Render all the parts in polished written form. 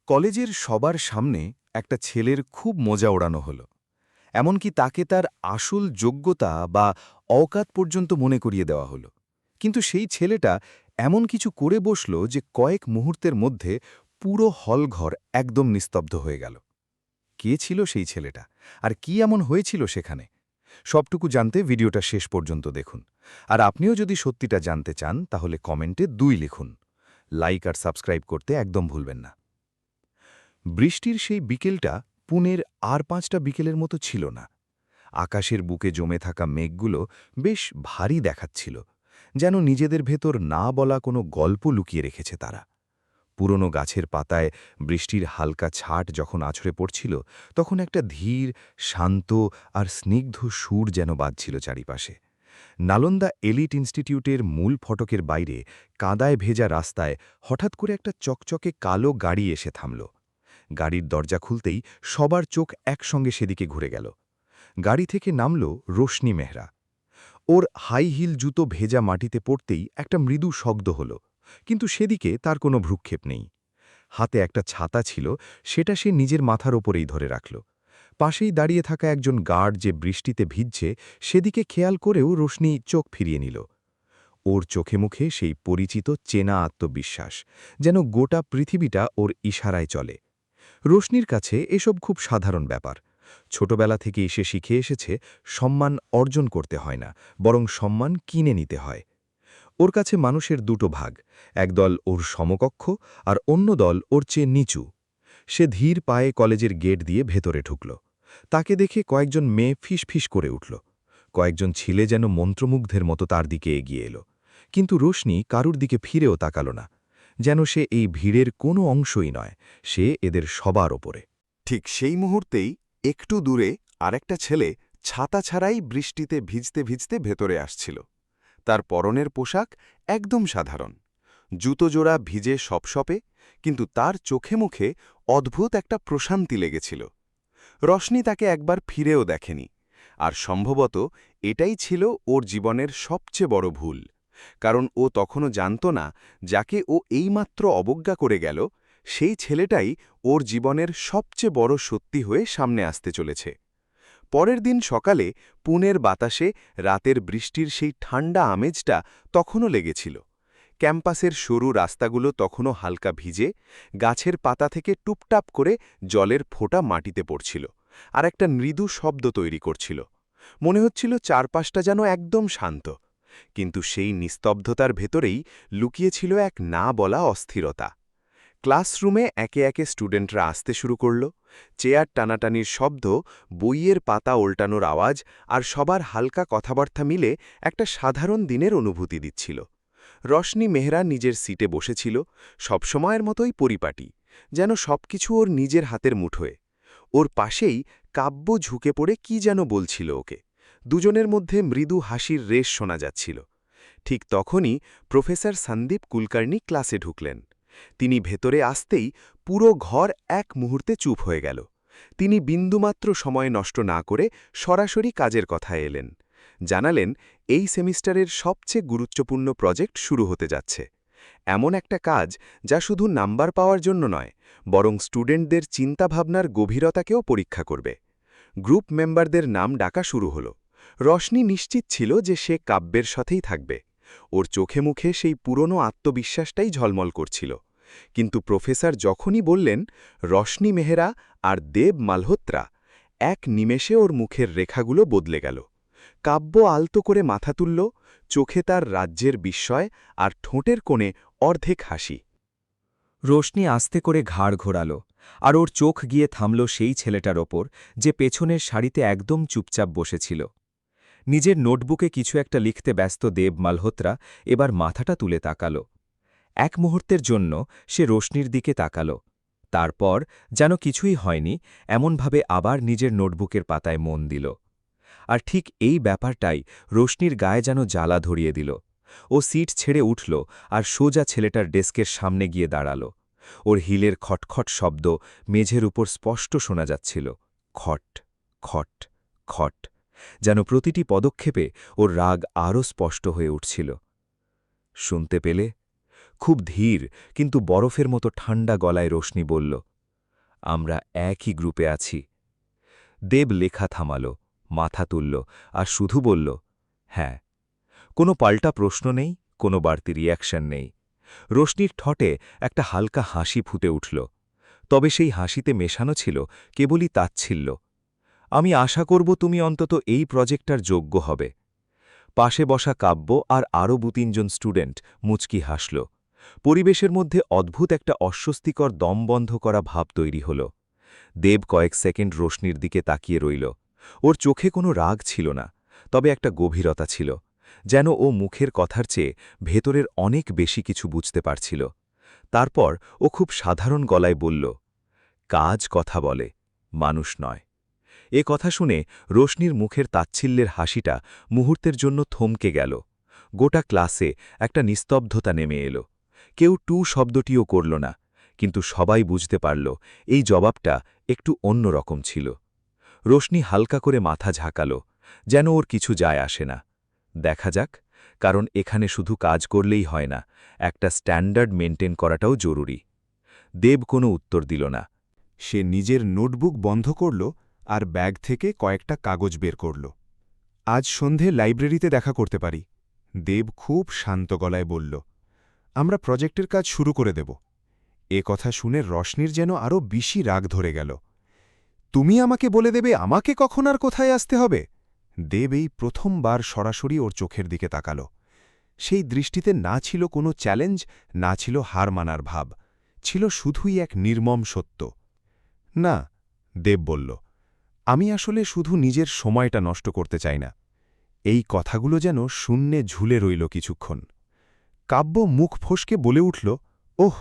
কলেজের সবার সামনে একটা ছেলের খুব মজা ওড়ানো হলো। এমনকি তাকে তার আসল যোগ্যতা বা অওকাত পর্যন্ত মনে করিয়ে দেওয়া হলো। কিন্তু সেই ছেলেটা এমন কিছু করে বসল যে কয়েক মুহূর্তের মধ্যে পুরো হলঘর একদম নিস্তব্ধ হয়ে গেল। কে ছিল সেই ছেলেটা, আর কি এমন হয়েছিল সেখানে? সবটুকু জানতে ভিডিওটা শেষ পর্যন্ত দেখুন। আর আপনিও যদি সত্যিটা জানতে চান তাহলে কমেন্টে 2 লিখুন। লাইক আর সাবস্ক্রাইব করতে একদম ভুলবেন না। বৃষ্টির সেই বিকেলটা পুনের আর 5টা বিকেলের মতো ছিল না। আকাশের বুকে জমে থাকা মেঘগুলো বেশ ভারী দেখাচ্ছিল, যেন নিজেদের ভেতর না বলা কোনো গল্প লুকিয়ে রেখেছে তারা। পুরনো গাছের পাতায় বৃষ্টির হালকা ছাট যখন আছড়ে পড়ছিল, তখন একটা ধীর, শান্ত আর স্নিগ্ধ সুর যেন বাজছিল চারিপাশে। নালন্দা এলিট ইনস্টিটিউটের মূল ফটকের বাইরে কাদায় ভেজা রাস্তায় হঠাৎ করে একটা চকচকে কালো গাড়ি এসে থামল। গাড়ির দরজা খুলতেই সবার চোখ একসঙ্গে সেদিকে ঘুরে গেল। গাড়ি থেকে নামল রোশনি মেহরা। ওর হাই হিল জুতো ভেজা মাটিতে পড়তেই একটা মৃদু শব্দ হল, কিন্তু সেদিকে তার কোনো ভ্রুক্ষেপ নেই। হাতে একটা ছাতা ছিল, সেটা সে নিজের মাথার ওপরেই ধরে রাখল। পাশেই দাঁড়িয়ে থাকা একজন গার্ড যে বৃষ্টিতে ভিজছে, সেদিকে খেয়াল করেও রোশনি চোখ ফিরিয়ে নিল। ওর চোখে মুখে সেই পরিচিত চেনা আত্মবিশ্বাস, যেন গোটা পৃথিবীটা ওর ইশারায় চলে। রোশনির কাছে এসব খুব সাধারণ ব্যাপার। ছোটবেলা থেকেই সে শিখে এসেছে সম্মান অর্জন করতে হয় না, বরং সম্মান কিনে নিতে হয়। ওর কাছে মানুষের দুটো ভাগ, একদল ওর সমকক্ষ আর অন্য দল ওর চেয়ে নিচু। সে ধীর পায়ে কলেজের গেট দিয়ে ভেতরে ঢুকল। তাকে দেখে কয়েকজন মেয়ে ফিসফিস করে উঠল। কয়েকজন ছেলে যেন মন্ত্রমুগ্ধের মতো তার দিকে এগিয়ে এলো। কিন্তু রোশনি কারুর দিকে ফিরেও তাকাল না, যেন সে এই ভিড়ের কোনো অংশই নয়, সে এদের সবার ওপরে। ঠিক সেই মুহূর্তেই একটু দূরে আরেকটা ছেলে ছাতা ছাড়াই বৃষ্টিতে ভিজতে ভিজতে ভেতরে আসছিল। তার পরনের পোশাক একদম সাধারণ, জুতোজোড়া ভিজে সপসপে, কিন্তু তার চোখে মুখে অদ্ভুত একটা প্রশান্তি লেগেছিল। রশনি তাকে একবার ফিরেও দেখেনি, আর সম্ভবত এটাই ছিল ওর জীবনের সবচেয়ে বড় ভুল। কারণ ও তখনও জানত না, যাকে ও এইমাত্র অবজ্ঞা করে গেল, সেই ছেলেটাই ওর জীবনের সবচেয়ে বড় সত্যি হয়ে সামনে আসতে চলেছে। পরের দিন সকালে পুনের বাতাসে রাতের বৃষ্টির সেই ঠান্ডা আমেজটা তখনও লেগেছিল। ক্যাম্পাসের সরু রাস্তাগুলো তখনও হালকা ভিজে, গাছের পাতা থেকে টুপটাপ করে জলের ফোঁটা মাটিতে পড়ছিল, আর একটা মৃদু শব্দ তৈরি করছিল। মনে হচ্ছিল চারপাশটা যেন একদম শান্ত, কিন্তু সেই নিস্তব্ধতার ভেতরেই লুকিয়েছিল এক না বলা অস্থিরতা। ক্লাসরুমে একে একে স্টুডেন্টরা আসতে শুরু করল। চেয়ার টানাটানির শব্দ, বইয়ের পাতা উল্টানোর আওয়াজ আর সবার হালকা কথাবার্তা মিলে একটা সাধারণ দিনের অনুভূতি দিচ্ছিল। রশনি মেহরা নিজের সিটে বসেছিল, সবসময়ের মতোই পরিপাটি, যেন সবকিছু ওর নিজের হাতের মুঠোয়। ওর পাশেই কাব্য ঝুঁকে পড়ে কি যেন বলছিল ওকে। দুজনের মধ্যে মৃদু হাসির রেশ শোনা যাচ্ছিল। ঠিক তখনই প্রফেসর সন্দীপ কুলকার্নি ক্লাসে ঢুকলেন। তিনি ভেতরে আসতেই পুরো ঘর এক মুহূর্তে চুপ হয়ে গেল। তিনি বিন্দুমাত্র সময় নষ্ট না করে সরাসরি কাজের কথায় এলেন। জানালেন, এই সেমিস্টারের সবচেয়ে গুরুত্বপূর্ণ প্রজেক্ট শুরু হতে যাচ্ছে। এমন একটা কাজ যা শুধু নাম্বার পাওয়ার জন্য নয়, বরং স্টুডেন্টদের চিন্তাভাবনার গভীরতাকেও পরীক্ষা করবে। গ্রুপ মেম্বারদের নাম ডাকা শুরু হলো। রশনি নিশ্চিত ছিল যে সে কাব্যের সাথেই থাকবে। ওর চোখে মুখে সেই পুরনো আত্মবিশ্বাসটাই ঝলমল করছিল। কিন্তু প্রফেসর যখনই বললেন রশনি মেহরা আর দেব মালহোত্রা, এক নিমেষে ওর মুখের রেখাগুলো বদলে গেল। কাব্য আলতো করে মাথা তুলল, চোখে তার রাজ্যের বিস্ময় আর ঠোঁটের কোণে অর্ধেক হাসি। রোশনি আস্তে করে ঘাড় ঘোরাল, আর ওর চোখ গিয়ে থামল সেই ছেলেটার ওপর যে পেছনের সারিতে একদম চুপচাপ বসেছিল। নিজের নোটবুকে কিছু একটা লিখতে ব্যস্ত দেব মালহোত্রা এবার মাথাটা তুলে তাকাল। এক মুহূর্তের জন্য সে রোশনির দিকে তাকাল, তারপর যেন কিছুই হয়নি এমনভাবে আবার নিজের নোটবুকের পাতায় মন দিল। আর ঠিক এই ব্যাপারটাই রোশনির গায়ে যেন জ্বালা ধরিয়ে দিল। ও সিট ছেড়ে উঠল আর সোজা ছেলেটার ডেস্কের সামনে গিয়ে দাঁড়াল। ওর হিলের খটখট শব্দ মেঝের উপর স্পষ্ট শোনা যাচ্ছিল, খট খট খট, যেন প্রতিটি পদক্ষেপে ওর রাগ আরও স্পষ্ট হয়ে উঠছিল। শুনতে পেলে? খুব ধীর কিন্তু বরফের মতো ঠান্ডা গলায় রোশনি বলল, আমরা একই গ্রুপে আছি। দেব লেখা থামাল, মাথা তুলল আর শুধু বলল, হ্যাঁ। কোনো পাল্টা প্রশ্ন নেই, কোনো বাড়তি রিয়াকশন নেই। রোশনির ঠোঁটে একটা হালকা হাসি ফুটে উঠল, তবে সেই হাসিতে মেশানো ছিল কেবলই তাচ্ছিল্য। আমি আশা করব তুমি অন্তত এই প্রজেক্টটার যোগ্য হবে। পাশে বসা কাব্য আর আরও ২-৩ স্টুডেন্ট মুচকি হাসল। পরিবেশের মধ্যে অদ্ভুত একটা অস্বস্তিকর দম বন্ধ করা ভাব তৈরি হল। দেব কয়েক সেকেন্ড রোশনির দিকে তাকিয়ে রইল। ওর চোখে কোনো রাগ ছিল না, তবে একটা গভীরতা ছিল, যেন ও মুখের কথার চেয়ে ভেতরের অনেক বেশি কিছু বুঝতে পারছিল। তারপর ও খুব সাধারণ গলায় বলল, কাজ কথা বলে, মানুষ নয়। এ কথা শুনে রোশনির মুখের তাচ্ছিল্যের হাসিটা মুহূর্তের জন্য থমকে গেল। গোটা ক্লাসে একটা নিস্তব্ধতা নেমে এলো। কেউ টু শব্দটিও করল না, কিন্তু সবাই বুঝতে পারল এই জবাবটা একটু অন্যরকম ছিল। রোশনি হালকা করে মাথা ঝাঁকাল, যেন ওর কিছু যায় আসে না। দেখা যাক, কারণ এখানে শুধু কাজ করলেই হয় না, একটা স্ট্যান্ডার্ড মেনটেন করাটাও জরুরি। দেব কোনো উত্তর দিল না। সে নিজের নোটবুক বন্ধ করল আর ব্যাগ থেকে কয়েকটা কাগজ বের করল। আজ সন্ধে লাইব্রেরিতে দেখা করতে পারি, দেব খুব শান্ত গলায় বলল। আমরা প্রজেক্টের কাজ শুরু করে দেব। এ কথা শুনে রশনির যেন আরও বেশি রাগ ধরে গেল। তুমি আমাকে বলে দেবে আমাকে কখন আর কোথায় আসতে হবে? দেব এই প্রথমবার সরাসরি ওর চোখের দিকে তাকাল। সেই দৃষ্টিতে না ছিল কোনো চ্যালেঞ্জ, না ছিল হার মানার ভাব, ছিল শুধুই এক নির্মম সত্য। না, দেব বলল, আমি আসলে শুধু নিজের সময়টা নষ্ট করতে চাই না। এই কথাগুলো যেন শূন্যে ঝুলে রইল কিছুক্ষণ। কাব্য মুখ ফসকে বলে উঠল, ওহ,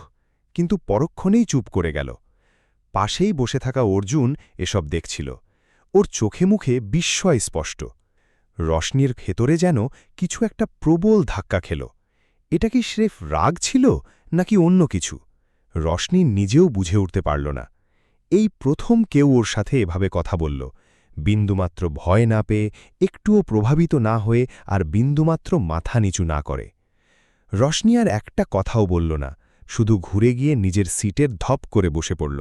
কিন্তু পরক্ষণেই চুপ করে গেল। পাশেই বসে থাকা অর্জুন এসব দেখছিল। ওর চোখে মুখে বিস্ময় স্পষ্ট। রশনির ভেতরে যেন কিছু একটা প্রবল ধাক্কা খেল। এটা কি স্রেফ রাগ ছিল নাকি অন্য কিছু? রশনি নিজেও বুঝে উঠতে পারল না। এই প্রথম কেউ ওর সাথে এভাবে কথা বলল, বিন্দুমাত্র ভয় না পেয়ে, একটুও প্রভাবিত না হয়ে, আর বিন্দুমাত্র মাথা নিচু না করে। রশনি আর একটা কথাও বলল না, শুধু ঘুরে গিয়ে নিজের সিটের ধপ করে বসে পড়ল।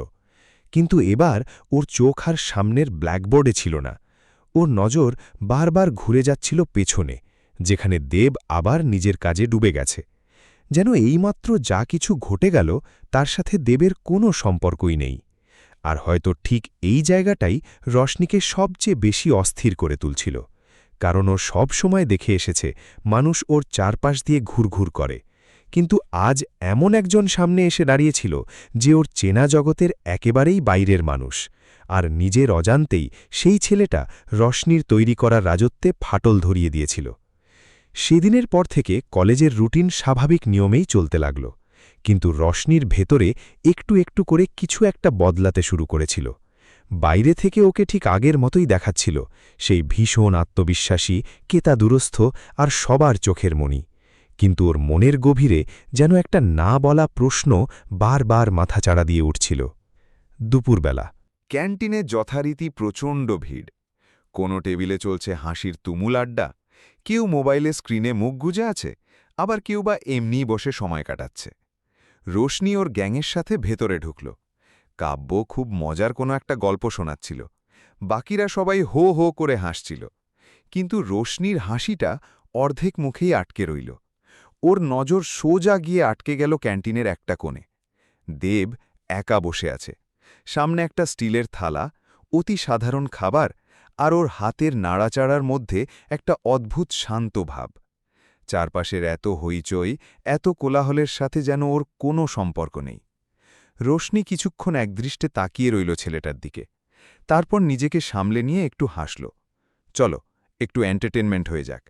কিন্তু এবার ওর চোখ আর সামনের ব্ল্যাকবোর্ডে ছিল না। ওর নজর বারবার ঘুরে যাচ্ছিল পেছনে, যেখানে দেব আবার নিজের কাজে ডুবে গেছে। যেন এইমাত্র যা কিছু ঘটে গেল তার সাথে দেবের কোনো সম্পর্কই নেই। আর হয়তো ঠিক এই জায়গাটাই রশনিকে সবচেয়ে বেশি অস্থির করে তুলছিল, কারণ ও সব সময় দেখে এসেছে মানুষ ওর চারপাশ দিয়ে ঘুরঘুর করে, কিন্তু আজ এমন একজন সামনে এসে দাঁড়িয়েছিল যে ওর চেনা জগতের একেবারেই বাইরের মানুষ, আর নিজের অজান্তেই সেই ছেলেটা রশনির তৈরি করা রাজত্বে ফাটল ধরিয়ে দিয়েছিল। সেদিনের পর থেকে কলেজের রুটিন স্বাভাবিক নিয়মেই চলতে লাগল, কিন্তু রশনির ভেতরে একটু একটু করে কিছু একটা বদলাতে শুরু করেছিল। বাইরে থেকে ওকে ঠিক আগের মতোই দেখাচ্ছিল, সেই ভীষণ আত্মবিশ্বাসী, কেতাদুরস্থ আর সবার চোখের মণি, কিন্তু ওর মনের গভীরে যেন একটা না বলা প্রশ্ন বারবার মাথাচাড়া দিয়ে উঠছিল। দুপুরবেলা ক্যান্টিনে যথারীতি প্রচণ্ড ভিড়। কোনো টেবিলে চলছে হাসির তুমুল আড্ডা, কেউ মোবাইলে স্ক্রিনে মুখ গুজে আছে, আবার কেউ বা এমনিই বসে সময় কাটাচ্ছে। রোশনি ওর গ্যাংয়ের সাথে ভেতরে ঢুকল। কাব্য খুব মজার কোনো একটা গল্প শোনাচ্ছিল, বাকিরা সবাই হো হো করে হাসছিল, কিন্তু রোশনির হাসিটা অর্ধেক মুখেই আটকে রইল। ওর নজর সোজা গিয়ে আটকে গেল ক্যান্টিনের একটা কোণে। দেব একা বসে আছে, সামনে একটা স্টিলের থালা, অতি সাধারণ খাবার, আর ওর হাতের নাড়াচাড়ার মধ্যে একটা অদ্ভুত শান্ত ভাব। চারপাশের এত হইচই, এত কোলাহলের সাথে যেন ওর কোনো সম্পর্ক নেই। রোশনি কিছুক্ষণ একদৃষ্টে তাকিয়ে রইল ছেলেটার দিকে, তারপর নিজেকে সামলে নিয়ে একটু হাসল। চলো, একটু এন্টারটেনমেন্ট হয়ে যাক।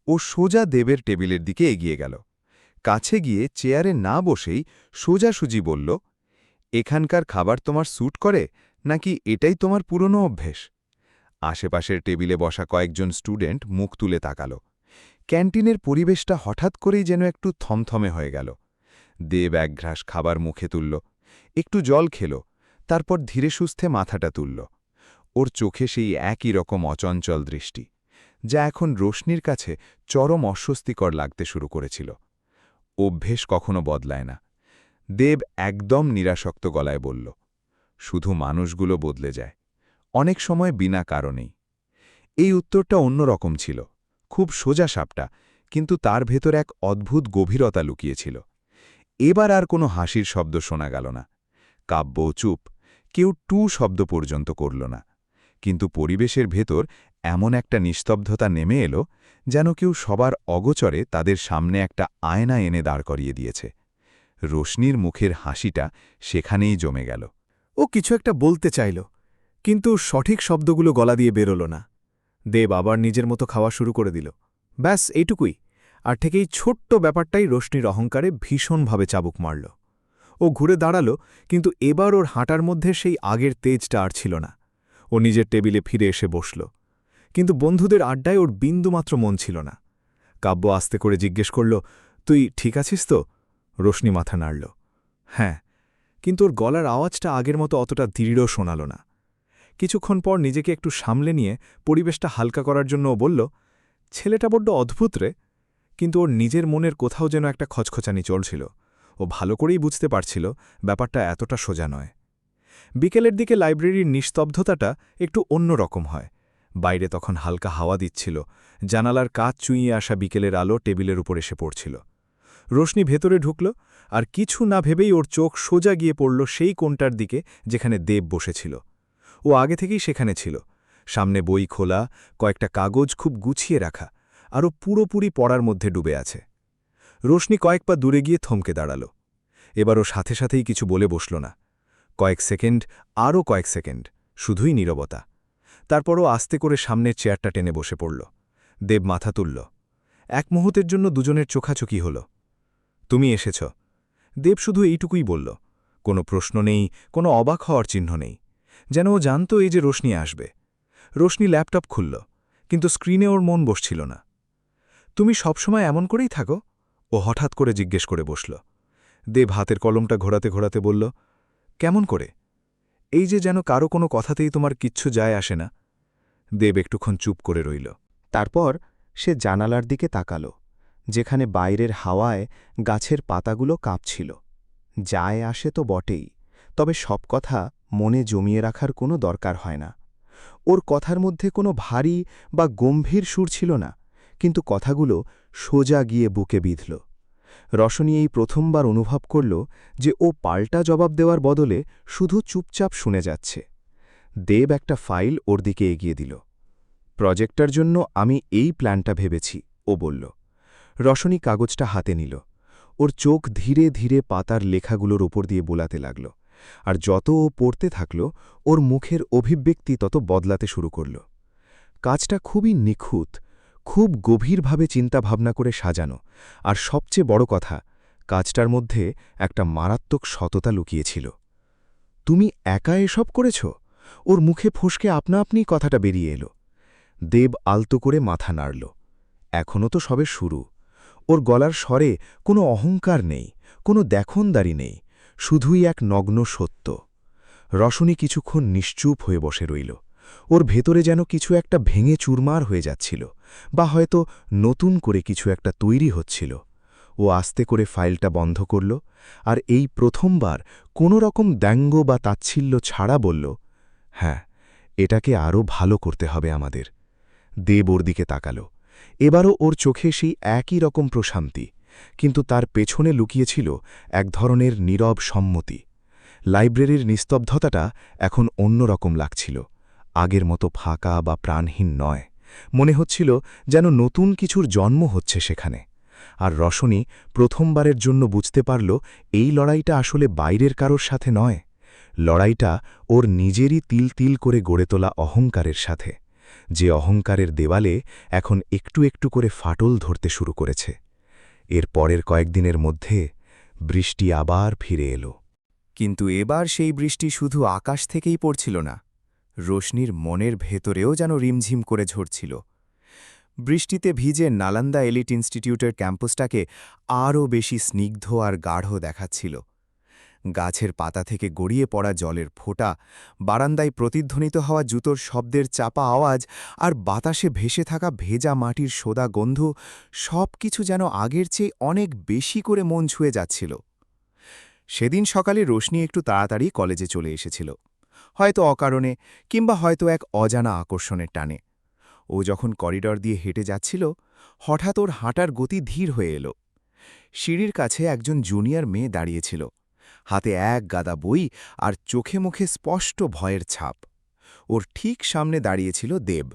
ও সোজা দেবের টেবিলের দিকে এগিয়ে গেল। কাছে গিয়ে চেয়ারে না বসেই সোজাসুজি বলল, এখানকার খাবার তোমার স্যুট করে, নাকি এটাই তোমার পুরনো অভ্যেস? আশেপাশের টেবিলে বসা কয়েকজন স্টুডেন্ট মুখ তুলে তাকাল। ক্যান্টিনের পরিবেশটা হঠাৎ করেই যেন একটু থমথমে হয়ে গেল। দেব এক ঘ্রাস খাবার মুখে তুলল, একটু জল খেল, তারপর ধীরে সুস্থে মাথাটা তুলল। ওর চোখে সেই একই রকম অচঞ্চল দৃষ্টি, যা এখন রোশনির কাছে চরম অস্বস্তিকর লাগতে শুরু করেছিল। অভ্যেস কখনো বদলায় না। দেব একদম নিরাসক্ত গলায় বলল, শুধু মানুষগুলো বদলে যায়, অনেক সময় বিনা কারণেই। এই উত্তরটা অন্যরকম ছিল, খুব সোজা সাপটা, কিন্তু তার ভেতর এক অদ্ভুত গভীরতা লুকিয়েছিল। এবার আর কোনো হাসির শব্দ শোনা গেল না। কাব্য চুপ, কেউ টু শব্দ পর্যন্ত করল না। কিন্তু পরিবেশের ভেতর এমন একটা নিস্তব্ধতা নেমে এলো, যেন কেউ সবার অগোচরে তাদের সামনে একটা আয়না এনে দাঁড় করিয়ে দিয়েছে। রোশনির মুখের হাসিটা সেখানেই জমে গেল। ও কিছু একটা বলতে চাইল, কিন্তু সঠিক শব্দগুলো গলা দিয়ে বেরোল না। দেব আবার নিজের মতো খাওয়া শুরু করে দিল। ব্যাস এইটুকুই। আর ঠিক এই ছোট্ট ব্যাপারটাই রোশনির অহংকারে ভীষণভাবে চাবুক মারল। ও ঘুরে দাঁড়াল, কিন্তু এবার ওর হাঁটার মধ্যে সেই আগের তেজটা আর ছিল না। ও নিজের টেবিলে ফিরে এসে বসল, কিন্তু বন্ধুদের আড্ডায় ওর বিন্দুমাত্র মন ছিল না। কাব্য আস্তে করে জিজ্ঞেস করল, তুই ঠিক আছিস তো? রোশনি মাথা নাড়ল। হ্যাঁ, কিন্তু ওর গলার আওয়াজটা আগের মতো অতটা দৃঢ় শোনাল না। কিছুক্ষণ পর নিজেকে একটু সামলে নিয়ে পরিবেশটা হালকা করার জন্য ও বলল, ছেলেটা বড্ড অদ্ভুত রে। কিন্তু ওর নিজের মনের কোথাও যেন একটা খচখচানি চলছিল। ও ভালো করেই বুঝতে পারছিল ব্যাপারটা এতটা সোজা নয়। বিকেলের দিকে লাইব্রেরির নিস্তব্ধতাটা একটু অন্যরকম হয়। বাইরে তখন হালকা হাওয়া দিচ্ছিল, জানালার কাচ চুঁইয়ে আসা বিকেলের আলো টেবিলের উপর এসে পড়ছিল। রোশনি ভেতরে ঢুকল, আর কিছু না ভেবেই ওর চোখ সোজা গিয়ে পড়ল সেই কোণটার দিকে যেখানে দেব বসেছিল। ও আগে থেকেই সেখানে ছিল, সামনে বই খোলা, কয়েকটা কাগজ খুব গুছিয়ে রাখা, আরও পুরোপুরি পড়ার মধ্যে ডুবে আছে। রোশনি কয়েক পা দূরে গিয়ে থমকে দাঁড়াল। এবার ও সাথে সাথেই কিছু বলে বসল না। কয়েক সেকেন্ড, আরও কয়েক সেকেন্ড, শুধুই নীরবতা। তারপরও আস্তে করে সামনের চেয়ারটা টেনে বসে পড়ল। দেব মাথা তুলল। এক মুহূর্তের জন্য দুজনের চোখাচোখি হল। তুমি এসেছ। দেব শুধু এইটুকুই বলল, কোনো প্রশ্ন নেই, কোনো অবাক হওয়ার চিহ্ন নেই, যেন ও জানত এই যে রোশনি আসবে। রোশনি ল্যাপটপ খুলল, কিন্তু স্ক্রিনে ওর মন বসছিল না। তুমি সবসময় এমন করেই থাকো? ও হঠাৎ করে জিজ্ঞেস করে বসল। দেব হাতের কলমটা ঘোরাতে ঘোরাতে বলল, কেমন করে? এই যে যেন কারো কোনো কথাতেই তোমার কিচ্ছু যায় আসে না। দেব একটুক্ষণ চুপ করে রইল। তারপর সে জানালার দিকে তাকাল, যেখানে বাইরের হাওয়ায় গাছের পাতাগুলো কাঁপছিল। যায় আসে তো বটেই, তবে সব কথা মনে জমিয়ে রাখার কোনো দরকার হয় না। ওর কথার মধ্যে কোনো ভারী বা গম্ভীর সুর ছিল না, কিন্তু কথাগুলো সোজা গিয়ে বুকে বিঁধল। রশনি এই প্রথমবার অনুভব করল যে ও পাল্টা জবাব দেওয়ার বদলে শুধু চুপচাপ শুনে যাচ্ছে। দেব একটা ফাইল ওর দিকে এগিয়ে দিল। প্রজেক্টটার জন্য আমি এই প্ল্যানটা ভেবেছি, ও বলল। রশনি কাগজটা হাতে নিল। ওর চোখ ধীরে ধীরে পাতার লেখাগুলোর ওপর দিয়ে বোলাতে লাগল, আর যত ও পড়তে থাকল ওর মুখের অভিব্যক্তি তত বদলাতে শুরু করল। কাজটা খুবই নিখুঁত, খুব গভীরভাবে চিন্তাভাবনা করে সাজানো, আর সবচেয়ে বড় কথা, কাজটার মধ্যে একটা মারাত্মক সততা লুকিয়েছিল। তুমি একা এসব করেছ? ওর মুখে ফসকে আপনা আপনি কথাটা বেরিয়ে এলো। দেব আলতো করে মাথা নাড়ল। এখনও তো সবে শুরু। ওর গলার স্বরে কোনো অহংকার নেই, কোনো দেখনদারি নেই, শুধুই এক নগ্ন সত্য। রশনি কিছুক্ষণ নিশ্চুপ হয়ে বসে রইল। ওর ভেতরে যেন কিছু একটা ভেঙে চুরমার হয়ে যাচ্ছিল, বা হয়তো নতুন করে কিছু একটা তৈরি হচ্ছিল। ও আস্তে করে ফাইলটা বন্ধ করল, আর এই প্রথমবার কোনো রকম ব্যঙ্গ বা তাচ্ছিল্য ছাড়া বলল, হ্যাঁ, এটাকে আরও ভালো করতে হবে আমাদের। দেব ওর দিকে তাকাল। এবারও ওর চোখে সেই একই রকম প্রশান্তি, কিন্তু তার পেছনে লুকিয়েছিল এক ধরনের নীরব সম্মতি। লাইব্রেরির নিস্তব্ধতাটা এখন অন্যরকম লাগছিল, আগের মতো ফাঁকা বা প্রাণহীন নয়। মনে হচ্ছিল যেন নতুন কিছুর জন্ম হচ্ছে সেখানে। আর রশনি প্রথমবারের জন্য বুঝতে পারল এই লড়াইটা আসলে বাইরের কারোর সাথে নয়, লড়াইটা ওর নিজেরই তিল তিল করে গড়ে তোলা অহংকারের সাথে, যে অহংকারের দেওয়ালে এখন একটু একটু করে ফাটল ধরতে শুরু করেছে। এর পরের কয়েকদিনের মধ্যে বৃষ্টি আবার ফিরে এলো। কিন্তু এবার সেই বৃষ্টি শুধু আকাশ থেকেই পড়ছিল না, রোশনির মনের ভেতরেও যেন রিমঝিম করে ঝরছিল। বৃষ্টিতে ভিজে নালন্দা এলিট ইনস্টিটিউটের ক্যাম্পাসটাকে আরও বেশি স্নিগ্ধ আর গাঢ় দেখাচ্ছিল। গাছের পাতা থেকে গড়িয়ে পড়া জলের ফোঁটা, বারান্দায় প্রতিধ্বনিত হওয়া জুতোর শব্দের চাপা আওয়াজ, আর বাতাসে ভেসে থাকা ভেজা মাটির সোদা গন্ধ, সব কিছু যেন আগের চেয়ে অনেক বেশি করে মন ছুঁয়ে যাচ্ছিল। সেদিন সকালে রোশনি একটু তাড়াতাড়ি কলেজে চলে এসেছিল। হয়তো অকারণে, কিংবা হয়তো এক অজানা আকর্ষণের টানে। ও যখন করিডর দিয়ে হেঁটে যাচ্ছিল, হঠাৎ ওর হাঁটার গতি ধীর হয়ে এলো। সিঁড়ির কাছে একজন জুনিয়র মেয়ে দাঁড়িয়েছিল, হাতে এক গাদা বই আর চোখে মুখে স্পষ্ট ভয়ের ছাপ। ওর ঠিক সামনে দাঁড়িয়েছিল দেব।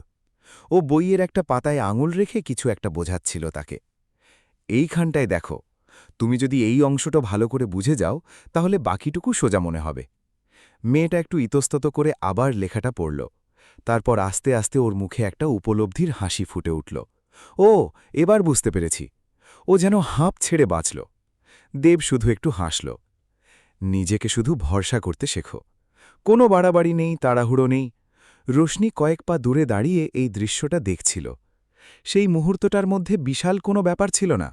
ও বইয়ের একটা পাতায় আঙুল রেখে কিছু একটা বোঝাচ্ছিল তাকে। এইখানটায় দেখো, তুমি যদি এই অংশটা ভালো করে বুঝে যাও তাহলে বাকিটুকু সোজা মনে হবে। মেয়েটা একটু ইতস্তত করে আবার লেখাটা পড়ল। তারপর আস্তে আস্তে ওর মুখে একটা উপলব্ধির হাসি ফুটে উঠল। ও, এবার বুঝতে পেরেছি। ও যেন হাঁপ ছেড়ে বাঁচল। দেব শুধু একটু হাসল। নিজেকে শুধু ভরসা করতে শেখো। কোনো বাড়াবাড়ি নেই, তাড়াহুড়ো নেই। রোশনি কয়েক পা দূরে দাঁড়িয়ে এই দৃশ্যটা দেখছিল। সেই মুহূর্তটার মধ্যে বিশাল কোনো ব্যাপার ছিল না,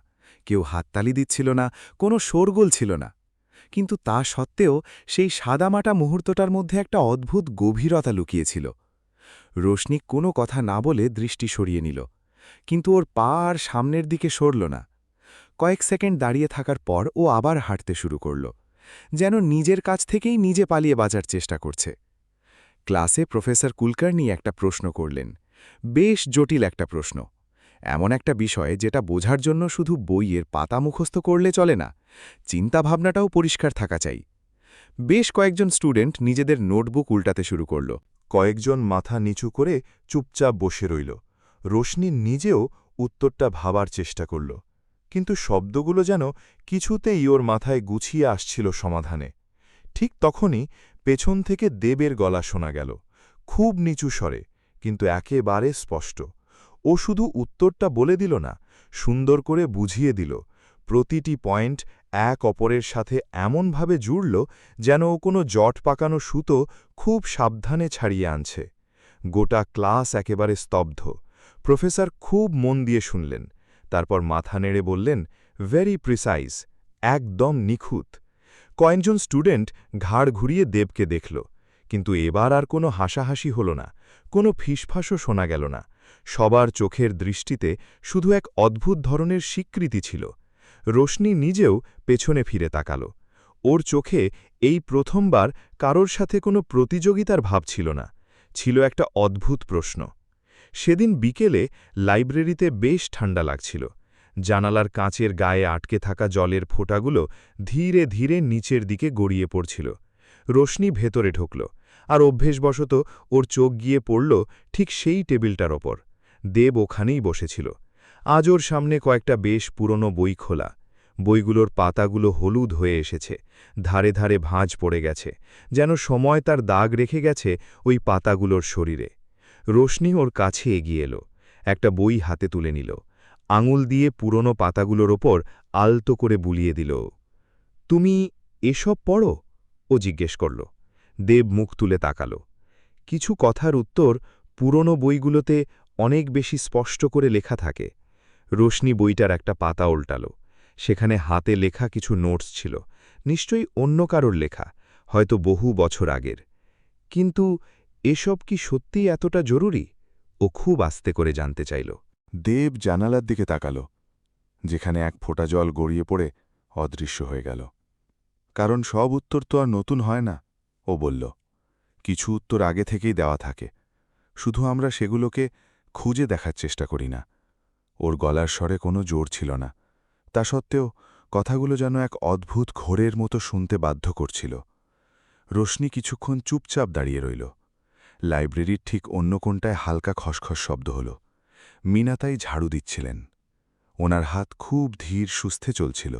কেউ হাততালি দিচ্ছিল না, কোনো শোরগোল ছিল না। কিন্তু তা সত্ত্বেও সেই সাদামাটা মুহূর্তটার মধ্যে একটা অদ্ভুত গভীরতা লুকিয়েছিল। রোশনি কোনো কথা না বলে দৃষ্টি সরিয়ে নিল, কিন্তু ওর পা আর সামনের দিকে সরল না। কয়েক সেকেন্ড দাঁড়িয়ে থাকার পর ও আবার হাঁটতে শুরু করল, যেন নিজের কাছ থেকেই নিজে পালিয়ে বাঁচার চেষ্টা করছে। ক্লাসে প্রফেসর কুলকার্নি একটা প্রশ্ন করলেন, বেশ জটিল একটা প্রশ্ন। এমন একটা বিষয় যেটা বোঝার জন্য শুধু বইয়ের পাতা মুখস্থ করলে চলে না, চিন্তাভাবনাটাও পরিষ্কার থাকা চাই। বেশ কয়েকজন স্টুডেন্ট নিজেদের নোটবুক উল্টাতে শুরু করল। কয়েকজন মাথা নিচু করে চুপচাপ বসে রইল। রোশনি নিজেও উত্তরটা ভাবার চেষ্টা করল, কিন্তু শব্দগুলো যেন কিছুতেই ওর মাথায় গুছিয়ে আসছিল সমাধানে। ঠিক তখনই পেছন থেকে দেবের গলা শোনা গেল, খুব নিচু স্বরে, কিন্তু একেবারে স্পষ্ট। ও শুধু উত্তরটা বলে দিল না, সুন্দর করে বুঝিয়ে দিল। প্রতিটি পয়েন্ট এক অপরের সাথে এমনভাবে জুড়ল যেন ও কোনো জট পাকানো সুতো খুব সাবধানে ছাড়িয়ে আনছে। গোটা ক্লাস একেবারে স্তব্ধ। প্রফেসর খুব মন দিয়ে শুনলেন, তারপর মাথা নেড়ে বললেন, ভেরি প্রিসাইজ, একদম নিখুঁত। কয়েকজন স্টুডেন্ট ঘাড় ঘুরিয়ে দেবকে দেখল, কিন্তু এবার আর কোনো হাসাহাসি হল না, কোনো ফিসফাসও শোনা গেল না। সবার চোখের দৃষ্টিতে শুধু এক অদ্ভুত ধরনের স্বীকৃতি ছিল। রোশনি নিজেও পেছনে ফিরে তাকাল। ওর চোখে এই প্রথমবার কারোর সাথে কোনো প্রতিযোগিতার ভাব ছিল না, ছিল একটা অদ্ভুত প্রশ্ন। সেদিন বিকেলে লাইব্রেরিতে বেশ ঠান্ডা লাগছিল। জানালার কাঁচের গায়ে আটকে থাকা জলের ফোঁটাগুলো ধীরে ধীরে নিচের দিকে গড়িয়ে পড়ছিল। রোশনি ভেতরে ঢুকল, আর অভ্যেসবশত ওর চোখ গিয়ে পড়ল ঠিক সেই টেবিলটার ওপর। দেব ওখানেই বসেছিল। আজ ওর সামনে কয়েকটা বেশ পুরনো বই খোলা। বইগুলোর পাতাগুলো হলুদ হয়ে এসেছে, ধারে ধারে ভাঁজ পড়ে গেছে, যেন সময় তার দাগ রেখে গেছে ওই পাতাগুলোর শরীরে। রোশনি ওর কাছে এগিয়ে এলো, একটা বই হাতে তুলে নিল, আঙুল দিয়ে পুরনো পাতাগুলোর ওপর আলতো করে বুলিয়ে দিল। তুমি এসব পড়ো? ও জিজ্ঞেস করল। দেব মুখ তুলে তাকাল। কিছু কথার উত্তর পুরনো বইগুলোতে অনেক বেশি স্পষ্ট করে লেখা থাকে। রোশনি বইটার একটা পাতা উল্টাল। সেখানে হাতে লেখা কিছু নোটস ছিল, নিশ্চয়ই অন্য কারোর লেখা, হয়তো বহু বছর আগের। কিন্তু এসব কি সত্যিই এতটা জরুরি? ও খুব আস্তে করে জানতে চাইল। দেব জানালার দিকে তাকাল, যেখানে এক ফোঁটা জল গড়িয়ে পড়ে অদৃশ্য হয়ে গেল। কারণ সব উত্তর তো আর নতুন হয় না, ও বলল। কিছু উত্তর আগে থেকেই দেওয়া থাকে, শুধু আমরা সেগুলোকে খুঁজে দেখার চেষ্টা করি না। ওর গলার স্বরে কোনো জোর ছিল না, তা সত্ত্বেও কথাগুলো যেন এক অদ্ভুত ঘোরের মতো শুনতে বাধ্য করছিল। রোশনি কিছুক্ষণ চুপচাপ দাঁড়িয়ে রইল। লাইব্রেরির ঠিক অন্য কোণটায় হালকা খসখস শব্দ হল। মিনাতাই ঝাড়ু দিচ্ছিলেন। ওনার হাত খুব ধীর সুস্থে চলছিল,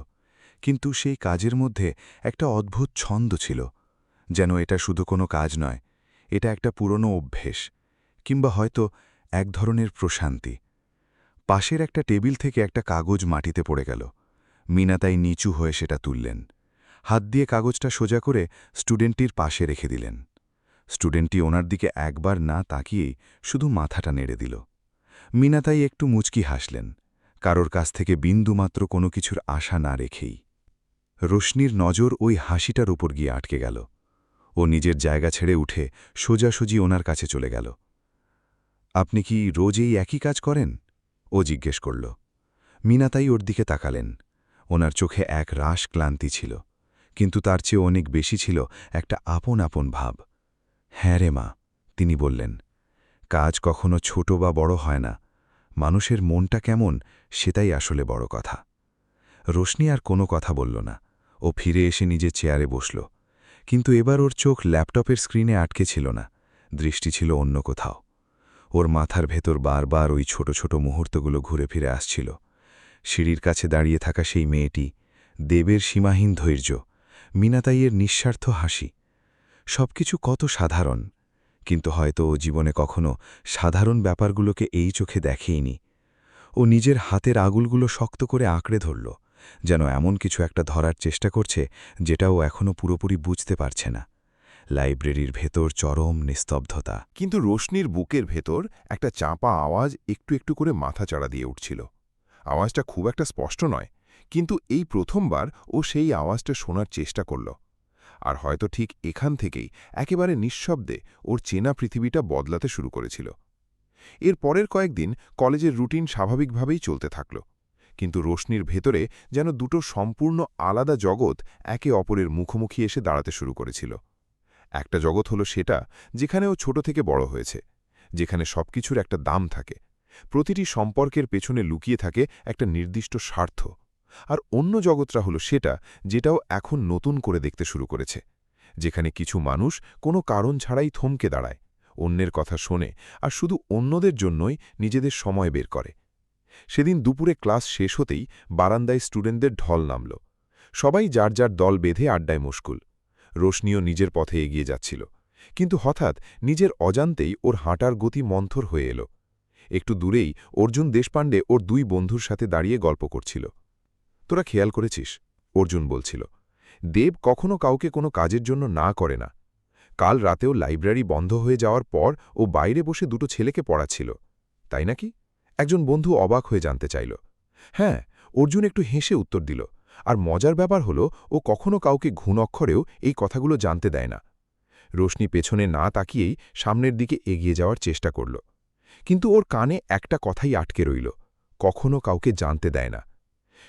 কিন্তু সেই কাজের মধ্যে একটা অদ্ভুত ছন্দ ছিল, যেন এটা শুধু কোনো কাজ নয়, এটা একটা পুরনো অভ্যেস, কিংবা হয়তো এক ধরনের প্রশান্তি। পাশের একটা টেবিল থেকে একটা কাগজ মাটিতে পড়ে গেল। মিনাতাই নিচু হয়ে সেটা তুললেন, হাত দিয়ে কাগজটা সোজা করে স্টুডেন্টটির পাশে রেখে দিলেন। স্টুডেন্টটি ওনার দিকে একবার না তাকিয়েই শুধু মাথাটা নেড়ে দিল। মিনাতাই একটু মুচকি হাসলেন, কারোর কাছ থেকে বিন্দুমাত্র কোনো কিছুর আশা না রেখেই। রোশনির নজর ওই হাসিটার উপর গিয়ে আটকে গেল। ও নিজের জায়গা ছেড়ে উঠে সোজাসুজি ওনার কাছে চলে গেল। আপনি কি রোজ এই একই কাজ করেন? ও জিজ্ঞেস করল। মিনাতাই ওর দিকে তাকালেন। ওনার চোখে এক রাশ ক্লান্তি ছিল, কিন্তু তার চেয়ে অনেক বেশি ছিল একটা আপন আপন ভাব। হ্যাঁ রে মা, তিনি বললেন, কাজ কখনো ছোট বা বড় হয় না, মানুষের মনটা কেমন সেটাই আসলে বড় কথা। রোশনি আর কোনো কথা বলল না, ও ফিরে এসে নিজের চেয়ারে বসল। কিন্তু এবার ওর চোখ ল্যাপটপের স্ক্রিনে আটকে ছিল না, দৃষ্টি ছিল অন্য কোথাও। ওর মাথার ভেতর বারবার ওই ছোট ছোট মুহূর্তগুলো ঘুরে ফিরে আসছিল। সিঁড়ির কাছে দাঁড়িয়ে থাকা সেই মেয়েটি, দেবের সীমাহীন ধৈর্য, মিনাতাইয়ের নিঃস্বার্থ হাসি। সবকিছু কত সাধারণ, কিন্তু হয়তো ও জীবনে কখনো সাধারণ ব্যাপারগুলোকে এই চোখে দেখেইনি। ও নিজের হাতের আঙুলগুলো শক্ত করে আঁকড়ে ধরল, যেন এমন কিছু একটা ধরার চেষ্টা করছে যেটা ও এখনও পুরোপুরি বুঝতে পারছে না। লাইব্রেরির ভেতর চরম নিস্তব্ধতা। কিন্তু রোশনির বুকের ভেতর একটা চাপা আওয়াজ একটু একটু করে মাথা চাড়া দিয়ে উঠছিল। আওয়াজটা খুব একটা স্পষ্ট নয়, কিন্তু এই প্রথমবার ও সেই আওয়াজটা শোনার চেষ্টা করল। আর হয়তো ঠিক এখান থেকেই একেবারে নিঃশব্দে ওর চেনা পৃথিবীটা বদলাতে শুরু করেছিল। এর পরের কয়েকদিন কলেজের রুটিন স্বাভাবিকভাবেই চলতে থাকল, কিন্তু রোশনির ভেতরে যেন দুটো সম্পূর্ণ আলাদা জগৎ একে অপরের মুখোমুখি এসে দাঁড়াতে শুরু করেছিল। একটা জগৎ হলো সেটা যেখানে ও ছোট থেকে বড় হয়েছে, যেখানে সবকিছুর একটা দাম থাকে, প্রতিটি সম্পর্কের পেছনে লুকিয়ে থাকে একটা নির্দিষ্ট স্বার্থ। আর অন্য জগৎটা হলো সেটা যেটাও এখন নতুন করে দেখতে শুরু করেছে, যেখানে কিছু মানুষ কোনো কারণ ছাড়াই থমকে দাঁড়ায়, অন্যের কথা শোনে আর শুধু অন্যদের জন্যই নিজেদের সময় বের করে। সেদিন দুপুরে ক্লাস শেষ হতেই বারান্দায় স্টুডেন্টদের ঢল নামল। সবাই যার যার দল বেঁধে আড্ডায় মশগুল। রোশনিও নিজের পথে এগিয়ে যাচ্ছিল, কিন্তু হঠাৎ নিজের অজান্তেই ওর হাঁটার গতি মন্থর হয়ে এলো। একটু দূরেই অর্জুন দেশপাণ্ডে ওর দুই বন্ধুর সাথে দাঁড়িয়ে গল্প করছিল। তোরা খেয়াল করেছিস, অর্জুন বলছিল, দেব কখনো কাউকে কোনো কাজের জন্য না করে না। কাল রাতেও লাইব্রেরি বন্ধ হয়ে যাওয়ার পর ও বাইরে বসে দুটো ছেলেকে পড়াচ্ছিল, তাই নাকি? একজন বন্ধু অবাক হয়ে জানতে চাইল। হ্যাঁ, অর্জুন একটু হেসে উত্তর দিল। আর মজার ব্যাপার হলো, ও কখনো কাউকে ঘুণ অক্ষরেও এই কথাগুলো জানতে দেয় না। রোশনি পেছনে না তাকিয়েই সামনের দিকে এগিয়ে যাওয়ার চেষ্টা করল, কিন্তু ওর কানে একটা কথাই আটকে রইল, কখনো কাউকে জানতে দেয় না।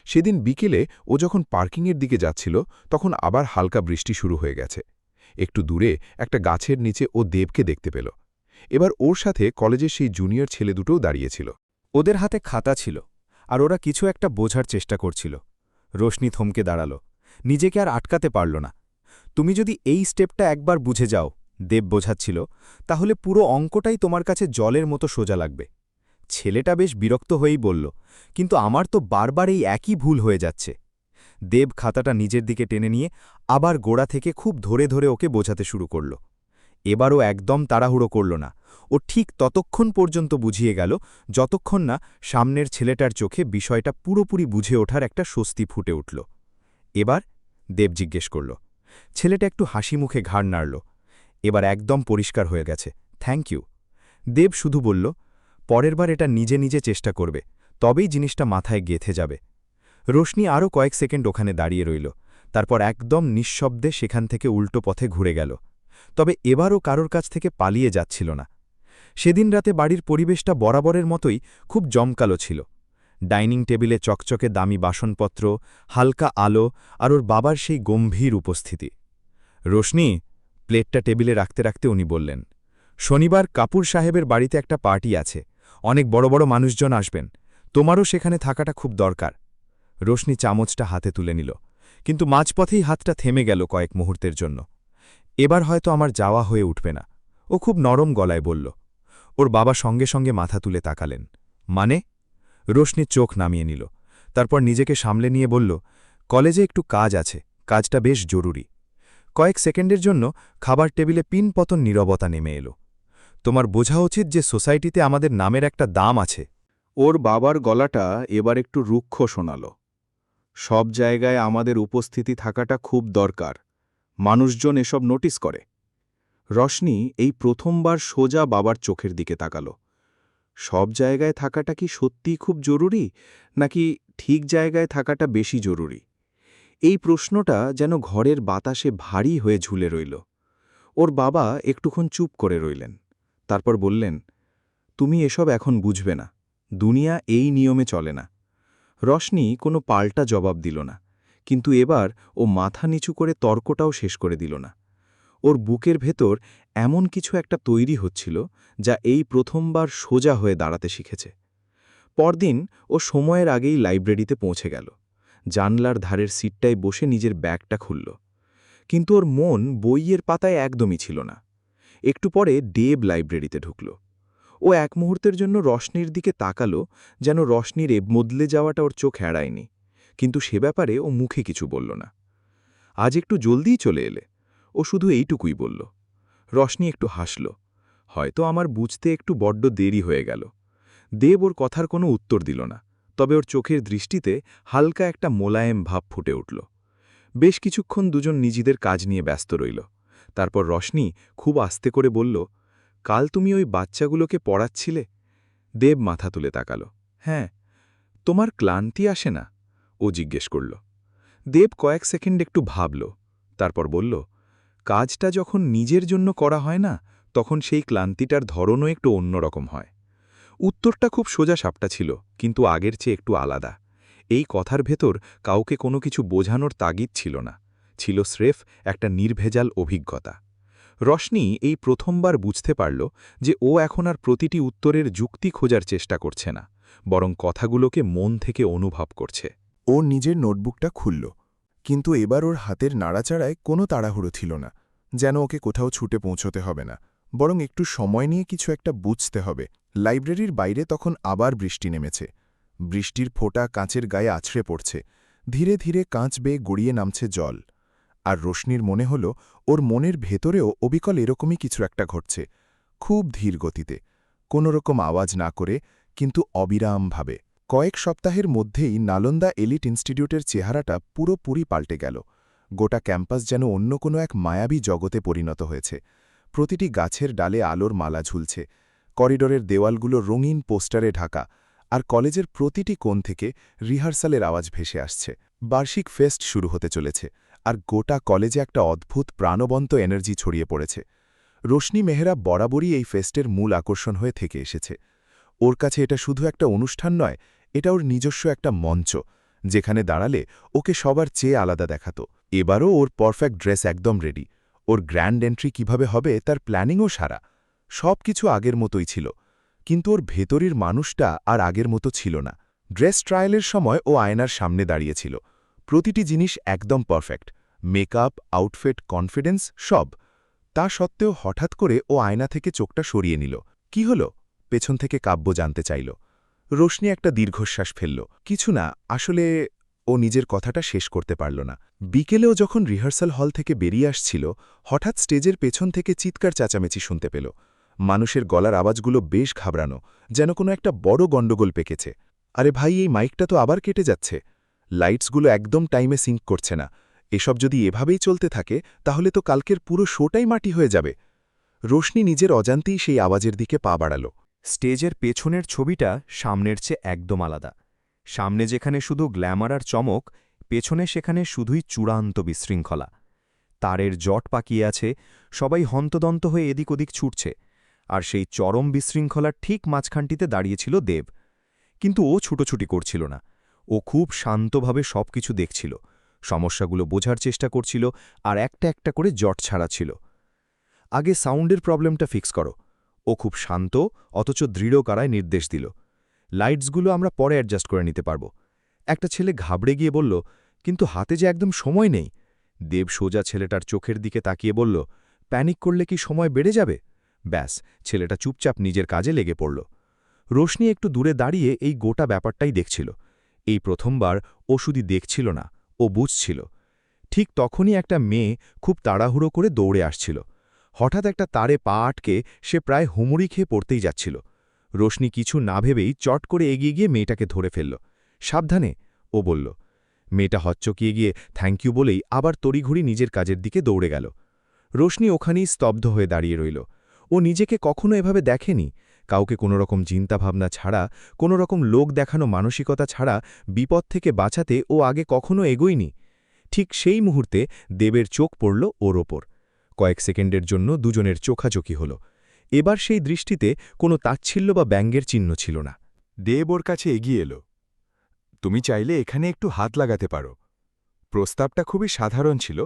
সেদিন বিকেলে ও যখন পার্কিংয়ের দিকে যাচ্ছিল, তখন আবার হালকা বৃষ্টি শুরু হয়ে গেছে। একটু দূরে একটা গাছের নিচে ও দেবকে দেখতে পেল। এবার ওর সাথে কলেজের সেই জুনিয়র ছেলে দুটোও দাঁড়িয়েছিল। ওদের হাতে খাতা ছিল, আর ওরা কিছু একটা বোঝার চেষ্টা করছিল। রোশনি থমকে দাঁড়াল, নিজেকে আর আটকাতে পারল না। তুমি যদি এই স্টেপটা একবার বুঝে যাও, দেব বোঝাচ্ছিল, তাহলে পুরো অঙ্কটাই তোমার কাছে জলের মতো সোজা লাগবে। ছেলেটা বেশ বিরক্ত হয়েই বলল, কিন্তু আমার তো বারবার এই একই ভুল হয়ে যাচ্ছে। দেব খাতাটা নিজের দিকে টেনে নিয়ে আবার গোড়া থেকে খুব ধরে ধরে ওকে বোঝাতে শুরু করল। এবারও একদম তাড়াহুড়ো করল না, ও ঠিক ততক্ষণ পর্যন্ত বুঝিয়ে গেল যতক্ষণ না সামনের ছেলেটার চোখে বিষয়টা পুরোপুরি বুঝে ওঠার একটা স্বস্তি ফুটে উঠল। এবার দেব জিজ্ঞেস করল। ছেলেটা একটু হাসি মুখে ঘাড় নাড়ল। এবার একদম পরিষ্কার হয়ে গেছে, থ্যাংক ইউ। দেব শুধু বলল, পরের বার এটা নিজে নিজে চেষ্টা করবে, তবেই জিনিসটা মাথায় গেঁথে যাবে। রোশনি আরও কয়েক সেকেন্ড ওখানে দাঁড়িয়ে রইল, তারপর একদম নিঃশব্দে সেখান থেকে উল্টো পথে ঘুরে গেল। তবে এবারও কারোর কাছ থেকে পালিয়ে যাচ্ছিল না। সেদিন রাতে বাড়ির পরিবেশটা বরাবরের মতোই খুব জমকালো ছিল। ডাইনিং টেবিলে চকচকে দামি বাসনপত্র, হালকা আলো আর ওর বাবার সেই গম্ভীর উপস্থিতি। রোশনি, প্লেটটা টেবিলে রাখতে রাখতে উনি বললেন, শনিবার কাপুর সাহেবের বাড়িতে একটা পার্টি আছে, অনেক বড় বড় মানুষজন আসবেন, তোমারও সেখানে থাকাটা খুব দরকার। রোশনি চামচটা হাতে তুলে নিল, কিন্তু মাঝপথেই হাতটা থেমে গেল কয়েক মুহূর্তের জন্য। এবার হয়তো আমার যাওয়া হয়ে উঠবে না, ও খুব নরম গলায় বলল। ওর বাবা সঙ্গে সঙ্গে মাথা তুলে তাকালেন। মানে? রোশনি চোখ নামিয়ে নিল, তারপর নিজেকে সামলে নিয়ে বলল, কলেজে একটু কাজ আছে, কাজটা বেশ জরুরি। কয়েক সেকেন্ডের জন্য খাবার টেবিলে পিনপতন নীরবতা নেমে এলো। তোমার বোঝা উচিত যে সোসাইটিতে আমাদের নামের একটা দাম আছে। ওর বাবার গলাটা এবার একটু রুক্ষ শোনাল। সব জায়গায় আমাদের উপস্থিতি থাকাটা খুব দরকার, মানুষজন এসব নোটিস করে। রশনি এই প্রথমবার সোজা বাবার চোখের দিকে তাকাল। সব জায়গায় থাকাটা কি সত্যিই খুব জরুরি, নাকি ঠিক জায়গায় থাকাটা বেশি জরুরি? এই প্রশ্নটা যেন ঘরের বাতাসে ভারী হয়ে ঝুলে রইল। ওর বাবা একটুক্ষণ চুপ করে রইলেন, তারপর বললেন, তুমি এসব এখন বুঝবে না, দুনিয়া এই নিয়মে চলে না। রশনি কোনো পাল্টা জবাব দিল না, কিন্তু এবার ও মাথা নিচু করে তর্কটাও শেষ করে দিল না। ওর বুকের ভেতর এমন কিছু একটা তৈরি হচ্ছিল যা এই প্রথমবার সোজা হয়ে দাঁড়াতে শিখেছে। পরদিন ও সময়ের আগেই লাইব্রেরিতে পৌঁছে গেল। জানলার ধারের সিটটায় বসে নিজের ব্যাগটা খুলল। কিন্তু ওর মন বইয়ের পাতায় একদমই ছিল না। একটু পরে ডেব লাইব্রেরিতে ঢুকল। ও এক মুহূর্তের জন্য রশনির দিকে তাকালো, যেন রশনির বদলে যাওয়াটা ওর চোখ এড়ায়নি, কিন্তু সে ব্যাপারে ও মুখে কিছু বলল না। আজ একটু জলদিই চলে এলে, ও শুধু এইটুকুই বলল। রশনি একটু হাসল। হয়তো আমার বুঝতে একটু বড্ড দেরি হয়ে গেল। দেব ওর কথার কোনো উত্তর দিল না, তবে ওর চোখের দৃষ্টিতে হালকা একটা মোলায়েম ভাব ফুটে উঠল। বেশ কিছুক্ষণ দুজন নিজেদের কাজ নিয়ে ব্যস্ত রইল। তারপর রশনি খুব আস্তে করে বলল, কাল তুমি ওই বাচ্চাগুলোকে পড়াচ্ছিলে? দেব মাথা তুলে তাকাল। হ্যাঁ। তোমার ক্লান্তি আসে না? ও জিজ্ঞেস করল। দেব কয়েক সেকেন্ড একটু ভাবল, তারপর বলল, কাজটা যখন নিজের জন্য করা হয় না, তখন সেই ক্লান্তিটার ধরনও একটু অন্যরকম হয়। উত্তরটা খুব সোজা সাপটা ছিল, কিন্তু আগের চেয়ে একটু আলাদা। এই কথার ভেতর কাউকে কোনো কিছু বোঝানোর তাগিদ ছিল না, ছিল স্রেফ একটা নির্ভেজাল অভিজ্ঞতা। রশনি এই প্রথমবার বুঝতে পারল যে ও এখন আর প্রতিটি উত্তরের যুক্তি খোঁজার চেষ্টা করছে না, বরং কথাগুলোকে মন থেকে অনুভব করছে। ও নিজের নোটবুকটা খুলল, কিন্তু এবার ওর হাতের নাড়াচাড়ায় কোনো তাড়াহুড়ো ছিল না, যেন ওকে কোথাও ছুটে পৌঁছতে হবে না, বরং একটু সময় নিয়ে কিছু একটা বুঝতে হবে। লাইব্রেরির বাইরে তখন আবার বৃষ্টি নেমেছে। বৃষ্টির ফোঁটা কাঁচের গায়ে আছড়ে পড়ছে, ধীরে ধীরে কাঁচ বেয়ে গড়িয়ে নামছে জল। আর রোশনির মনে হল ওর মনের ভেতরেও অবিকল এরকমই কিছু একটা ঘটছে, খুব ধীর গতিতে, কোনোরকম আওয়াজ না করে, কিন্তু অবিরামভাবে। কয়েক সপ্তাহের মধ্যেই নালন্দা এলিট ইনস্টিটিউটের চেহারাটা পুরোপুরি পাল্টে গেল। গোটা ক্যাম্পাস যেন অন্য কোনো এক মায়াবী জগতে পরিণত হয়েছে। প্রতিটি গাছের ডালে আলোর মালা ঝুলছে, করিডোরের দেওয়ালগুলো রঙিন পোস্টারে ঢাকা, আর কলেজের প্রতিটি কোণ থেকে রিহার্সালের আওয়াজ ভেসে আসছে। বার্ষিক ফেস্ট শুরু হতে চলেছে, আর গোটা কলেজে একটা অদ্ভুত প্রাণবন্ত এনার্জি ছড়িয়ে পড়েছে। রোশনি মেহরা বরাবরই এই ফেস্টের মূল আকর্ষণ হয়ে থেকে এসেছে। ওর কাছে এটা শুধু একটা অনুষ্ঠান নয়, এটা ওর নিজস্ব একটা মঞ্চ, যেখানে দাঁড়ালে ওকে সবার চেয়ে আলাদা দেখাত। এবারও ওর পারফেক্ট ড্রেস একদম রেডি, ওর গ্র্যান্ড এন্ট্রি কিভাবে হবে তার প্ল্যানিংও সারা। সব কিছু আগের মতোই ছিল, কিন্তু ওর ভেতরের মানুষটা আর আগের মতো ছিল না। ড্রেস ট্রায়ালের সময় ও আয়নার সামনে দাঁড়িয়েছিল। প্রতিটি জিনিস একদম পারফেক্ট, মেকআপ, আউটফিট, কনফিডেন্স, সব। তা সত্ত্বেও হঠাৎ করে ও আয়না থেকে চোখটা সরিয়ে নিল। কি হলো? পেছন থেকে কাব্য জানতে চাইল। রোশনি একটা দীর্ঘশ্বাস ফেলল। কিছু না, আসলে ও নিজের কথাটা শেষ করতে পারল না। বিকেলেও যখন রিহার্সাল হল থেকে বেরিয়ে আসছিল, হঠাৎ স্টেজের পেছন থেকে চিৎকার চেঁচামেচি শুনতে পেল। মানুষের গলার আওয়াজগুলো বেশ ঘাবড়ানো, যেন কোনো একটা বড় গণ্ডগোল পেকেছে। আরে ভাই, এই মাইকটা তো আবার কেটে যাচ্ছে। লাইটসগুলো একদম টাইমে সিঙ্ক করছে না। এসব যদি এভাবেই চলতে থাকে, তাহলে তো কালকের পুরো শোটাই মাটি হয়ে যাবে। রোশনি নিজের অজান্তেই সেই আওয়াজের দিকে পা বাড়াল। স্টেজের পেছনের ছবিটা সামনের চেয়ে একদম আলাদা। সামনে যেখানে শুধু গ্ল্যামার আর চমক, পেছনে সেখানে শুধুই চূড়ান্ত বিশৃঙ্খলা। তারের জট পাকিয়ে আছে, সবাই হন্তদন্ত হয়ে এদিক ওদিক ছুটছে, আর সেই চরম বিশৃঙ্খলার ঠিক মাঝখানটিতে দাঁড়িয়েছিল দেব। কিন্তু ও ছুটোছুটি করছিল না, ও খুব শান্তভাবে সবকিছু দেখছিল, সমস্যাগুলো বোঝার চেষ্টা করছিল, আর একটা একটা করে জট ছাড়াছিল। আগে সাউন্ডের প্রবলেমটা ফিক্স করো, ও খুব শান্ত অথচ দৃঢ় কারায় নির্দেশ দিল। লাইটসগুলো আমরা পরে অ্যাডজাস্ট করে নিতে পারব। একটা ছেলে ঘাবড়ে গিয়ে বলল, কিন্তু হাতে যে একদম সময় নেই। দেব সোজা ছেলেটার চোখের দিকে তাকিয়ে বলল, প্যানিক করলে কি সময় বেড়ে যাবে? ব্যাস, ছেলেটা চুপচাপ নিজের কাজে লেগে পড়ল। রোশনি একটু দূরে দাঁড়িয়ে এই গোটা ব্যাপারটাই দেখছিল। এই প্রথমবার ও শুধু দেখছিল না, ও বুঝছিল। ঠিক তখনই একটা মেয়ে খুব তাড়াহুড়ো করে দৌড়ে আসছিল। হঠাৎ একটা তারে পা আটকে সে প্রায় হুমুড়ি খেয়ে পড়তেই যাচ্ছিল। রোশনি কিছু না ভেবেই চট করে এগিয়ে গিয়ে মেয়েটাকে ধরে ফেলল। সাবধানে, ও বলল। মেয়েটা হচ্চকিয়ে গিয়ে থ্যাংক ইউ বলেই আবার তড়িঘড়ি নিজের কাজের দিকে দৌড়ে গেল। রোশনি ওখানেই স্তব্ধ হয়ে দাঁড়িয়ে রইল। ও নিজেকে কখনো এভাবে দেখেনি, কাউকে কোনোরকম চিন্তাভাবনা ছাড়া, কোনোরকম লোক দেখানো মানসিকতা ছাড়া বিপদ থেকে বাঁচাতে ও আগে কখনো এগোয়নি। ঠিক সেই মুহূর্তে দেবের চোখ পড়ল ওর ওপর। কয়েক সেকেন্ডের জন্য দুজনের চোখাচোখি হল। এবার সেই দৃষ্টিতে কোনো তাচ্ছিল্য বা ব্যঙ্গের চিহ্ন ছিল না। দেব ওর কাছে এগিয়ে এলো। তুমি চাইলে এখানে একটু হাত লাগাতে পারো। প্রস্তাবটা খুবই সাধারণ ছিল,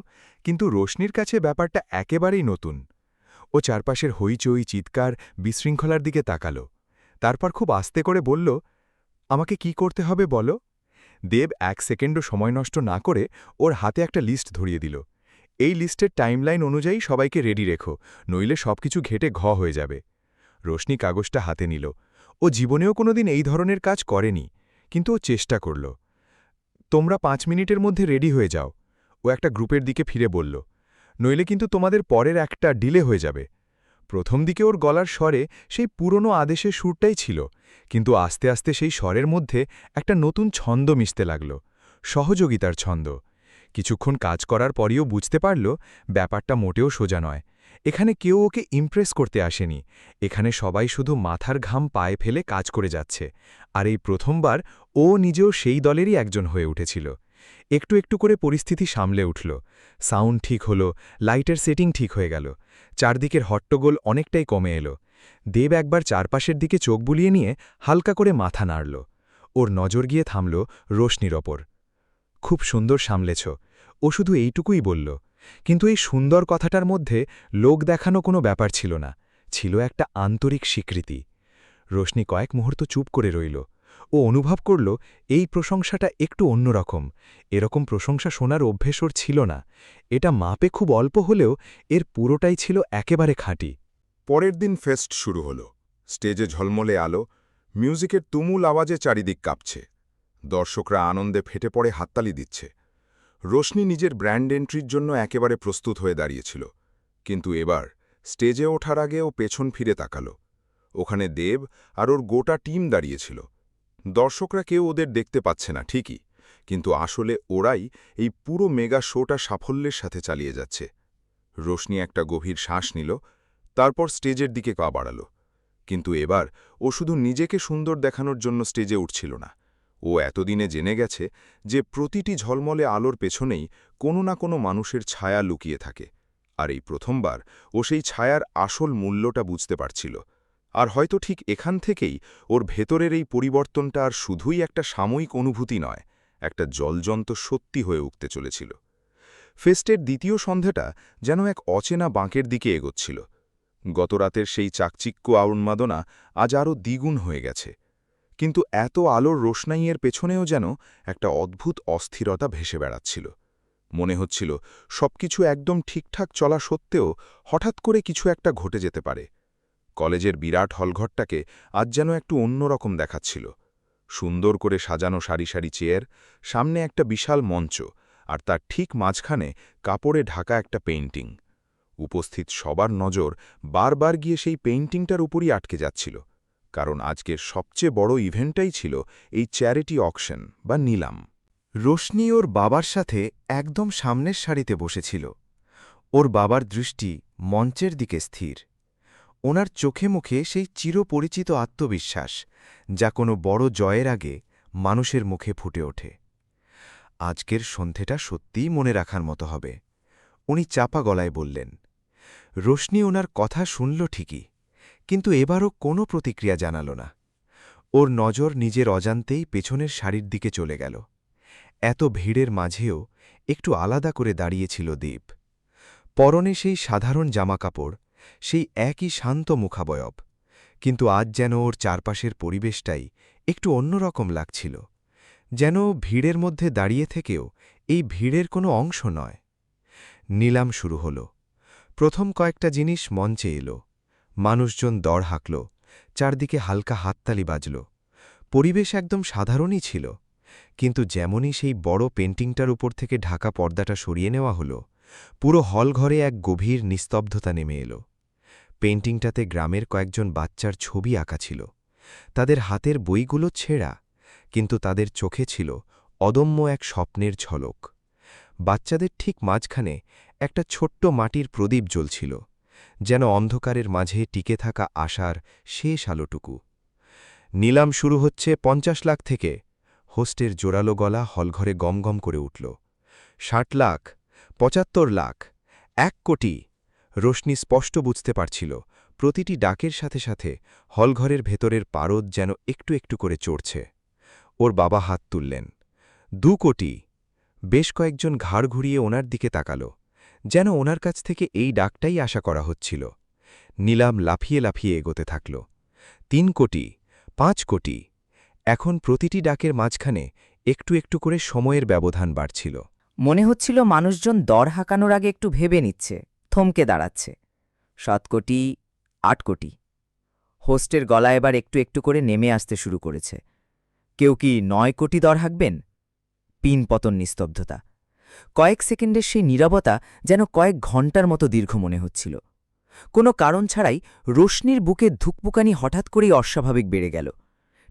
কিন্তু রোশনির কাছে ব্যাপারটা একেবারেই নতুন। ও চারপাশের হইচই, চিৎকার, বিশৃঙ্খলার দিকে তাকালো। তারপর খুব আস্তে করে বলল, আমাকে কি করতে হবে বলো? দেব 1 সেকেন্ডও সময় নষ্ট না করে ওর হাতে একটা লিস্ট ধরিয়ে দিল। এই লিস্টের টাইমলাইন অনুযায়ী সবাইকে রেডি রেখো, নইলে সবকিছু ঘেটে হয়ে যাবে। রোশনি কাগজটা হাতে নিল। ও জীবনেও কোনোদিন এই ধরনের কাজ করেনি, কিন্তু ও চেষ্টা করল। তোমরা 5 মিনিটের মধ্যে রেডি হয়ে যাও, ও একটা গ্রুপের দিকে ফিরে বলল, নইলে কিন্তু তোমাদের পরের একটা ডিলে হয়ে যাবে। প্রথম দিকে ওর গলার স্বরে সেই পুরনো আদেশের সুরটাই ছিল, কিন্তু আস্তে আস্তে সেই স্বরের মধ্যে একটা নতুন ছন্দ মিশতে লাগল, সহযোগিতার ছন্দ। কিছুক্ষণ কাজ করার পরেও বুঝতে পারল ব্যাপারটা মোটেও সোজা নয়। এখানে কেউ ওকে ইমপ্রেস করতে আসেনি, এখানে সবাই শুধু মাথার ঘাম পায়ে ফেলে কাজ করে যাচ্ছে। আর এই প্রথমবার ও নিজেও সেই দলেরই একজন হয়ে উঠেছিল। একটু একটু করে পরিস্থিতি সামলে উঠল। সাউন্ড ঠিক হলো, লাইটের সেটিং ঠিক হয়ে গেল, চারদিকের হট্টগোল অনেকটাই কমে এলো। দেব একবার চারপাশের দিকে চোখ বুলিয়ে নিয়ে হালকা করে মাথা নাড়ল। ওর নজর গিয়ে থামল রোশনির ওপর। খুব সুন্দর সামলেছ, ও শুধু এইটুকুই বলল। কিন্তু এই সুন্দর কথাটার মধ্যে লোক দেখানো কোনো ব্যাপার ছিল না, ছিল একটা আন্তরিক স্বীকৃতি। রোশনি কয়েক মুহূর্ত চুপ করে রইল। ও অনুভব করল এই প্রশংসাটা একটু অন্যরকম। এরকম প্রশংসা শোনার অভ্যেস ওর ছিল না। এটা মাপে খুব অল্প হলেও এর পুরোটাই ছিল একেবারে খাঁটি। পরের দিন ফেস্ট শুরু হলো। স্টেজে ঝলমলে আলো, মিউজিকের তুমুল আওয়াজে চারিদিক কাঁপছে। দর্শকরা আনন্দে ফেটে পড়ে হাততালি দিচ্ছে। রোশনি নিজের ব্র্যান্ড এন্ট্রির জন্য একেবারে প্রস্তুত হয়ে দাঁড়িয়েছিল। কিন্তু এবার স্টেজে ওঠার আগে ও পেছন ফিরে তাকালো। ওখানে দেব আর ওর গোটা টিম দাঁড়িয়েছিল। দর্শকরা কেউ ওদের দেখতে পাচ্ছে না ঠিকই, কিন্তু আসলে ওরাই এই পুরো মেগা শোটা সাফল্যের সাথে চালিয়ে যাচ্ছে। রোশনি একটা গভীর শ্বাস নিল, তারপর স্টেজের দিকে পা বাড়াল। কিন্তু এবার ও শুধু নিজেকে সুন্দর দেখানোর জন্য স্টেজে উঠছিল না। ও এতদিনে জেনে গেছে যে প্রতিটি ঝলমলে আলোর পেছনেই কোনো না কোনো মানুষের ছায়া লুকিয়ে থাকে। আর এই প্রথমবার ও সেই ছায়ার আসল মূল্যটা বুঝতে পারছিল। আর হয়তো ঠিক এখান থেকেই ওর ভেতরের এই পরিবর্তনটা আর শুধুই একটা সাময়িক অনুভূতি নয়, একটা জলজন্ত সত্যি হয়ে উঠতে চলেছিল। ফেস্টের দ্বিতীয় সন্ধ্যাটা যেন এক অচেনা বাঁকের দিকে এগোচ্ছিল। গতরাতের সেই চাকচিক্য উন্মাদনা আজ আরও দ্বিগুণ হয়ে গেছে। কিন্তু এত আলোর রোশনাইয়ের পেছনেও যেন একটা অদ্ভুত অস্থিরতা ভেসে বেড়াচ্ছিল। মনে হচ্ছিল সবকিছু একদম ঠিকঠাক চলা সত্ত্বেও হঠাৎ করে কিছু একটা ঘটে যেতে পারে। কলেজের বিরাট হলঘরটাকে আজ যেন একটু অন্যরকম দেখাচ্ছিল। সুন্দর করে সাজানো সারি সারি চেয়ার, সামনে একটা বিশাল মঞ্চ, আর তার ঠিক মাঝখানে কাপড়ে ঢাকা একটা পেইন্টিং। উপস্থিত সবার নজর বারবার গিয়ে সেই পেইন্টিংটার উপরই আটকে যাচ্ছিল, কারণ আজকের সবচেয়ে বড় ইভেন্টটাই ছিল এই চ্যারিটি অকশন বা নিলাম। রোশনি ওর বাবার সাথে একদম সামনের সারিতে বসেছিল। ওর বাবার দৃষ্টি মঞ্চের দিকে স্থির। ওনার চোখে মুখে সেই চিরপরিচিত আত্মবিশ্বাস, যা কোনো বড় জয়ের আগে মানুষের মুখে ফুটে ওঠে। আজকের সন্ধেটা সত্যিই মনে রাখার মতো হবে, উনি চাপা গলায় বললেন। রোশনি ওনার কথা শুনল ঠিকই, কিন্তু এবারও কোনো প্রতিক্রিয়া জানাল না। ওর নজর নিজের অজান্তেই পেছনের সারির দিকে চলে গেল। এত ভিড়ের মাঝেও একটু আলাদা করে দাঁড়িয়েছিল দেব। পরনে সেই সাধারণ জামাকাপড়, সেই একই শান্ত মুখাবয়ব, কিন্তু আজ যেন ওর চারপাশের পরিবেশটাই একটু অন্যরকম লাগছিল। যেন ভিড়ের মধ্যে দাঁড়িয়ে থেকেও এই ভিড়ের কোনো অংশ নয়। নিলাম শুরু হল। প্রথম কয়েকটা জিনিস মঞ্চে এলো। মানুষজন দর হাঁকল, চারদিকে হালকা হাততালি বাজল। পরিবেশ একদম সাধারণই ছিল, কিন্তু যেমনই সেই বড় পেন্টিংটার উপর থেকে ঢাকা পর্দাটা সরিয়ে নেওয়া হলো, পুরো হলঘরে এক গভীর নিস্তব্ধতা নেমে এলো। পেন্টিংটাতে গ্রামের কয়েকজন বাচ্চার ছবি আঁকা ছিল। তাদের হাতের বইগুলো ছেঁড়া, কিন্তু তাদের চোখে ছিল অদম্য এক স্বপ্নের ঝলক। বাচ্চাদের ঠিক মাঝখানে একটা ছোট্ট মাটির প্রদীপ জ্বলছিল, যেন অন্ধকারের মাঝে টিকে থাকা আশার শেষ আলোটুকু। নিলাম শুরু হচ্ছে 50 লাখ থেকে। হোস্টের জোরালো গলা হলঘরে গমগম করে উঠল। 60 লাখ, 75 লাখ, 1 কোটি। রোশনি স্পষ্ট বুঝতে পারছিল প্রতিটি ডাকের সাথে সাথে হলঘরের ভেতরের পারদ যেন একটু একটু করে চড়ছে। ওর বাবা হাত তুললেন। 2 কোটি। বেশ কয়েকজন ঘাড় ঘুরিয়ে ওনার দিকে তাকাল, যেন ওনার কাছ থেকে এই ডাকটাই আশা করা হচ্ছিল। নীলাম লাফিয়ে লাফিয়ে এগোতে থাকল। ৩ কোটি, ৫ কোটি। এখন প্রতিটি ডাকের মাঝখানে একটু একটু করে সময়ের ব্যবধান বাড়ছিল। মনে হচ্ছিল মানুষজন দর হাঁকানোর আগে একটু ভেবে নিচ্ছে, থমকে দাঁড়াচ্ছে। ৭ কোটি, ৮ কোটি। হোস্টের গলা এবার একটু একটু করে নেমে আসতে শুরু করেছে। কেউ কি ৯ কোটি দর হাঁকবেন? পিন পতন নিস্তব্ধতা। কয়েক সেকেন্ডের সেই নীরবতা যেন কয়েক ঘণ্টার মতো দীর্ঘ মনে হচ্ছিল। কোনো কারণ ছাড়াই রোশনির বুকে ধুকপুকানি হঠাৎ করেই অস্বাভাবিক বেড়ে গেল।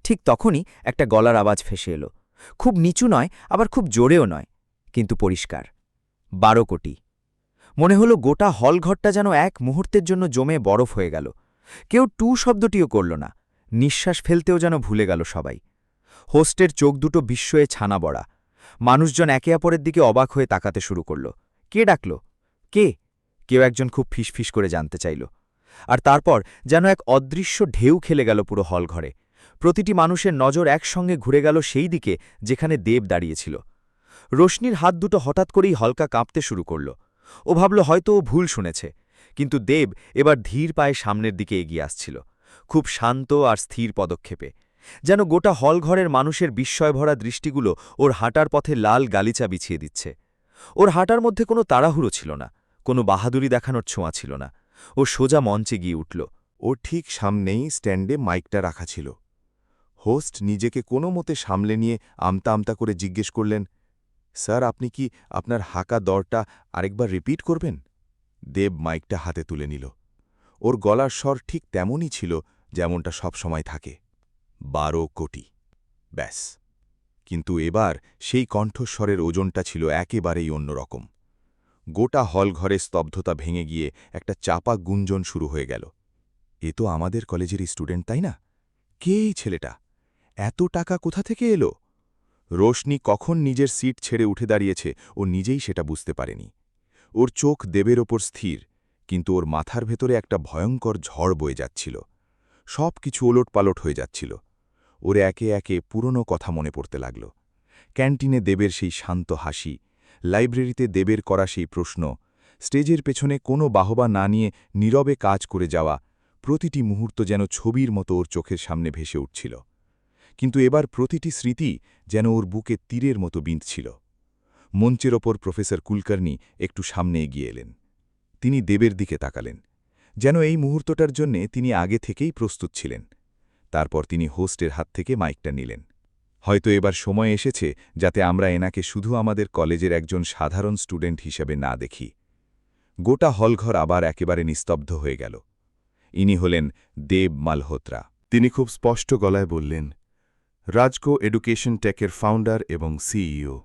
ঠিক তখনই একটা গলার আওয়াজ ভেসে এলো। খুব নিচু নয়, আবার খুব জোরেও নয়, কিন্তু পরিষ্কার। ১২ কোটি। মনে হলো গোটা হলঘরটা যেন এক মুহূর্তের জন্য জমে বরফ হয়ে গেল। কেউ টু শব্দটিও করল না, নিঃশ্বাস ফেলতেও যেন ভুলে গেল সবাই। হোস্টের চোখ দুটো বিস্ময়ে ছানা বড়া। মানুষজন একে অপরের দিকে অবাক হয়ে তাকাতে শুরু করল। কে ডাকল? কে? কেউ একজন খুব ফিসফিস করে জানতে চাইল। আর তারপর যেন এক অদৃশ্য ঢেউ খেলে গেল পুরো হলঘরে। প্রতিটি মানুষের নজর একসঙ্গে ঘুরে গেল সেই দিকে যেখানে দেব দাঁড়িয়েছিল। রোশনির হাত দুটো হঠাৎ করেই হালকা কাঁপতে শুরু করল। ও ভাবল হয়তো ও ভুল শুনেছে, কিন্তু দেব এবার ধীর পায়ে সামনের দিকে এগিয়ে আসছিল, খুব শান্ত আর স্থির পদক্ষেপে, যেন গোটা হলঘরের মানুষের বিস্ময়ভরা দৃষ্টিগুলো ওর হাঁটার পথে লাল গালিচা বিছিয়ে দিচ্ছে। ওর হাঁটার মধ্যে কোনো তাড়াহুড়ো ছিল না, কোনো বাহাদুরি দেখানোর ছোঁয়া ছিল না। ও সোজা মঞ্চে গিয়ে উঠল। ওর ঠিক সামনেই স্ট্যান্ডে মাইকটা রাখা ছিল। হোস্ট নিজেকে কোনো মতে সামলে নিয়ে আমতা আমতা করে জিজ্ঞেস করলেন, স্যার, আপনি কি আপনার হাঁকা দরটা আরেকবার রিপিট করবেন? দেব মাইকটা হাতে তুলে নিল। ওর গলার স্বর ঠিক তেমনই ছিল যেমনটা সব সময় থাকে, ১২ কোটি। ব্যাস। কিন্তু এবার সেই কণ্ঠস্বরের ওজনটা ছিল একেবারেই অন্যরকম। গোটা হলঘরে স্তব্ধতা ভেঙে গিয়ে একটা চাপা গুঞ্জন শুরু হয়ে গেল। এ তো আমাদের কলেজের স্টুডেন্ট, তাই না? কে এই ছেলেটা? এত টাকা কোথা থেকে এলো? রোশনি কখন নিজের সিট ছেড়ে উঠে দাঁড়িয়েছে ও নিজেই সেটা বুঝতে পারেনি। ওর চোখ দেবের ওপর স্থির, কিন্তু ওর মাথার ভেতরে একটা ভয়ঙ্কর ঝড় বয়ে যাচ্ছিল। সব কিছু ওলটপালট হয়ে যাচ্ছিল। ওর একে একে পুরনো কথা মনে পড়তে লাগল। ক্যান্টিনে দেবের সেই শান্ত হাসি, লাইব্রেরিতে দেবের করা সেই প্রশ্ন, স্টেজের পেছনে কোনো বাহবা না নিয়ে নীরবে কাজ করে যাওয়া, প্রতিটি মুহূর্ত যেন ছবির মতো ওর চোখের সামনে ভেসে উঠছিল। কিন্তু এবার প্রতিটি স্মৃতি যেন ওর বুকে তীরের মতো বিঁধছিল। মঞ্চের ওপর প্রফেসর কুলকার্নি একটু সামনে এগিয়ে এলেন। তিনি দেবের দিকে তাকালেন, যেন এই মুহূর্তটার জন্যে তিনি আগে থেকেই প্রস্তুত ছিলেন। তারপর তিনি হোস্টের হাত থেকে মাইকটা নিলেন। হয়তো এবার সময় এসেছে যাতে আমরা এনাকে শুধু আমাদের কলেজের একজন সাধারণ স্টুডেন্ট হিসেবে না দেখি। গোটা হলঘর আবার একেবারে নিস্তব্ধ হয়ে গেল। ইনি হলেন দেব মালহোত্রা। তিনি খুব স্পষ্ট গলায় বললেন, রাজকো এডুকেশন টেকের ফাউন্ডার এবং সিইও।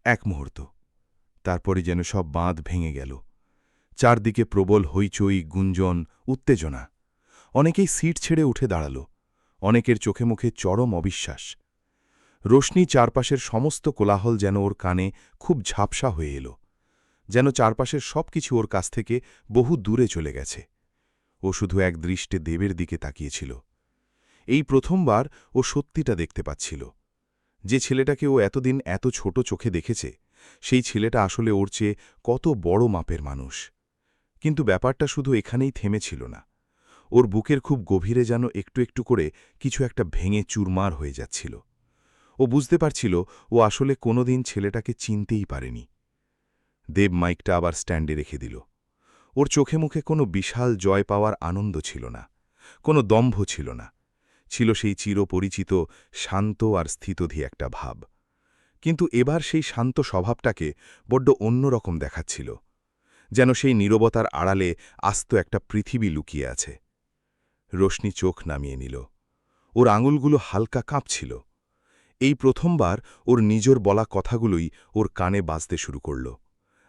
এক মুহূর্ত, তারপরে যেন সব বাঁধ ভেঙে গেল। চারদিকে প্রবল হইচই, গুঞ্জন, উত্তেজনা। অনেকেই সিট ছেড়ে উঠে দাঁড়াল, অনেকের চোখে মুখে চরম অবিশ্বাস। রোশনি চারপাশের সমস্ত কোলাহল যেন ওর কানে খুব ঝাপসা হয়ে এলো, যেন চারপাশের সব কিছু ওর কাছ থেকে বহু দূরে চলে গেছে। ও শুধু এক দৃষ্টে দেবের দিকে তাকিয়েছিল। এই প্রথমবার ও সত্যিটা দেখতে পাচ্ছিল। যে ছেলেটাকে ও এতদিন এত ছোট চোখে দেখেছে, সেই ছেলেটা আসলে ওর চেয়ে কত বড় মাপের মানুষ। কিন্তু ব্যাপারটা শুধু এখানেই থেমেছিল না। ওর বুকের খুব গভীরে যেন একটু একটু করে কিছু একটা ভেঙে চুরমার হয়ে যাচ্ছিল। ও বুঝতে পারছিল ও আসলে কোনোদিন ছেলেটাকে চিনতেই পারেনি। দেব মাইকটা আবার স্ট্যান্ডে রেখে দিল। ওর চোখে মুখে কোনো বিশাল জয় পাওয়ার আনন্দ ছিল না, কোনো দম্ভ ছিল না। ছিল সেই চিরপরিচিত শান্ত আর স্থিতধী একটা ভাব। কিন্তু এবার সেই শান্ত স্বভাবটাকে বড্ড অন্যরকম দেখাচ্ছিল, যেন সেই নীরবতার আড়ালে আস্ত একটা পৃথিবী লুকিয়ে আছে। রোশনি চোখ নামিয়ে নিল। ওর আঙুলগুলো হালকা কাঁপছিল। এই প্রথমবার ওর নিজের বলা কথাগুলোই ওর কানে বাজতে শুরু করল।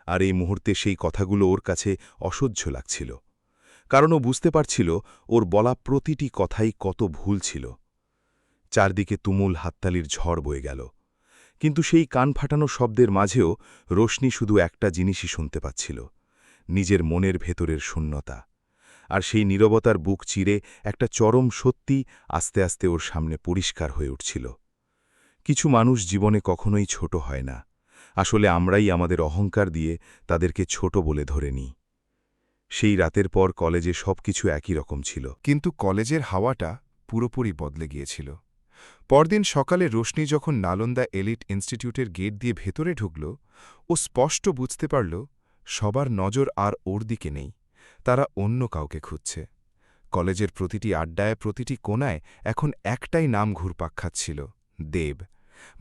আর এই মুহূর্তে সেই কথাগুলো ওর কাছে অসহ্য লাগছিল, কারণ ও বুঝতে পারছিল ওর বলা প্রতিটি কথাই কত ভুল ছিল। চারদিকে তুমুল হাততালির ঝড় বয়ে গেল, কিন্তু সেই কান ফাটানো শব্দের মাঝেও রোশনি শুধু একটা জিনিসই শুনতে পাচ্ছিল, নিজের মনের ভেতরের শূন্যতা। আর সেই নীরবতার বুক চিরে একটা চরম সত্যি আস্তে আস্তে ওর সামনে পরিষ্কার হয়ে উঠছিল। কিছু মানুষ জীবনে কখনোই ছোট হয় না, আসলে আমরাই আমাদের অহংকার দিয়ে তাদেরকে ছোট বলে ধরে নিই। সেই রাতের পর কলেজে সবকিছু একই রকম ছিল। কিন্তু কলেজের হাওয়াটা পুরোপুরি বদলে গিয়েছিল। পরদিন সকালে রোশনি যখন নালন্দা এলিট ইনস্টিটিউটের গেট দিয়ে ভেতরে ঢুকল, ও স্পষ্ট বুঝতে পারল সবার নজর আর ওর দিকে নেই, তারা অন্য কাউকে খুঁজছে। কলেজের প্রতিটি আড্ডায়, প্রতিটি কোণায় এখন একটাই নাম ঘুরপাক খাচ্ছিল, দেব।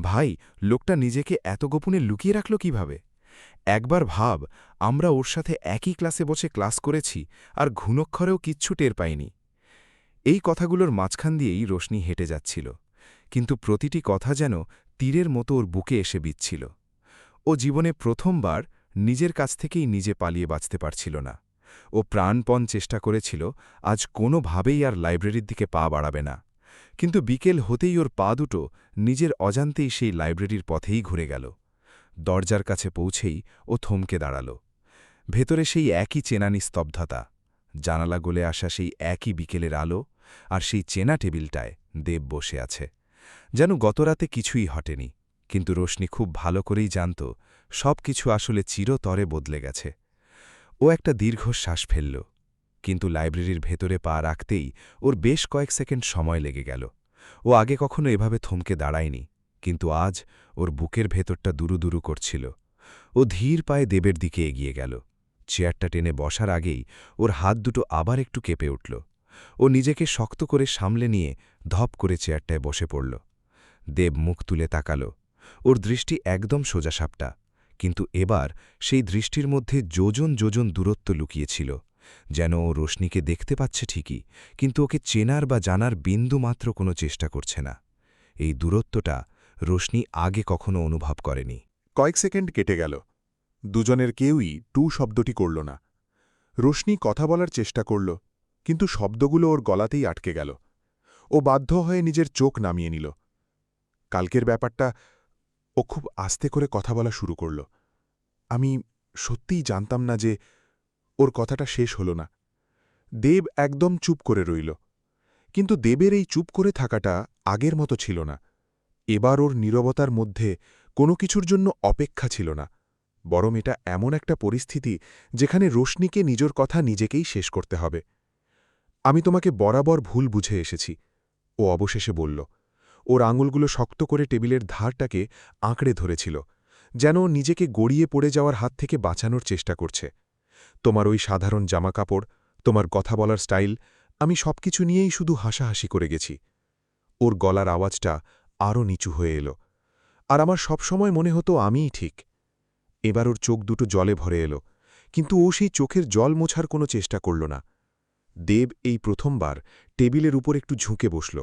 ভাই, লোকটা নিজেকে এত গোপনে লুকিয়ে রাখল কিভাবে? একবার ভাব, আমরা ওর সাথে একই ক্লাসে বসে ক্লাস করেছি আর ঘুণক্ষরেও কিচ্ছু টের পাইনি। এই কথাগুলোর মাঝখান দিয়েই রোশনি হেঁটে যাচ্ছিল, কিন্তু প্রতিটি কথা যেন তীরের মতো ওর বুকে এসে বিচ্ছিল। ও জীবনে প্রথমবার নিজের কাছ থেকেই নিজে পালিয়ে বাঁচতে পারছিল না। ও প্রাণপণ চেষ্টা করেছিল আজ কোনোভাবেই আর লাইব্রেরির দিকে পা বাড়াবে না, কিন্তু বিকেল হতেই ওর পা দুটো নিজের অজান্তেই সেই লাইব্রেরির পথেই ঘুরে গেল। দরজার কাছে পৌঁছেই ও থমকে দাঁড়াল। ভেতরে সেই একই চেনা নিস্তব্ধতা, জানালা গলে আসা সেই একই বিকেলের আলো, আর সেই চেনা টেবিলটায় দেব বসে আছে, যেন গতরাতে কিছুই হটেনি। কিন্তু রোশনি খুব ভালো করেই জানত সব কিছু আসলে চিরতরে বদলে গেছে। ও একটা দীর্ঘশ্বাস ফেলল, কিন্তু লাইব্রেরির ভেতরে পা রাখতেই ওর বেশ কয়েক সেকেন্ড সময় লেগে গেল। ও আগে কখনো এভাবে থমকে দাঁড়ায়নি, কিন্তু আজ ওর বুকের ভেতরটা দুরু করছিল। ও ধীর পায়ে দেবের দিকে এগিয়ে গেল। চেয়ারটা টেনে বসার আগেই ওর হাত দুটো আবার একটু কেঁপে উঠল। ও নিজেকে শক্ত করে সামলে নিয়ে ধপ করে চেয়ারটায় বসে পড়ল। দেব মুখ তুলে তাকাল। ওর দৃষ্টি একদম সোজাসাপটা, কিন্তু এবার সেই দৃষ্টির মধ্যে যোজন যোজন দূরত্ব লুকিয়েছিল, যেন ও রোশনিকে দেখতে পাচ্ছে ঠিকই, কিন্তু ওকে চেনার বা জানার বিন্দুমাত্র কোনো চেষ্টা করছে না। এই দূরত্বটা রোশনি আগে কখনো অনুভব করেনি। কয়েক সেকেন্ড কেটে গেল। দুজনের কেউই টু শব্দটি করল না। রোশনি কথা বলার চেষ্টা করল, কিন্তু শব্দগুলো ওর গলাতেই আটকে গেল। ও বাধ্য হয়ে নিজের চোখ নামিয়ে নিল। কালকের ব্যাপারটা ও খুব আস্তে করে কথা বলা শুরু করল। আমি সত্যিই জানতাম না যে ওর কথাটা শেষ হল না। দেব একদম চুপ করে রইল, কিন্তু দেবের এই চুপ করে থাকাটা আগের মতো ছিল না। এবার ওর নীরবতার মধ্যে কোনো কিছুর জন্য অপেক্ষা ছিল না, বরং এটা এমন একটা পরিস্থিতি যেখানে রোশনিকে নিজের কথা নিজেকেই শেষ করতে হবে। আমি তোমাকে বরাবর ভুল বুঝে এসেছি, ও অবশেষে বলল। ওর আঙুলগুলো শক্ত করে টেবিলের ধারটাকে আঁকড়ে ধরেছিল, যেন নিজেকে গড়িয়ে পড়ে যাওয়ার হাত থেকে বাঁচানোর চেষ্টা করছে। তোমার ওই সাধারণ জামাকাপড়, তোমার কথা বলার স্টাইল, আমি সবকিছু নিয়েই শুধু হাসাহাসি করে গেছি। ওর গলার আওয়াজটা আরও নিচু হয়ে এলো, আর আমার সবসময় মনে হতো আমিই ঠিক। এবার ওর চোখ দুটো জলে ভরে এলো, কিন্তু ও সেই চোখের জল মোছার কোনো চেষ্টা করল না। দেব এই প্রথমবার টেবিলের উপর একটু ঝুঁকে বসল।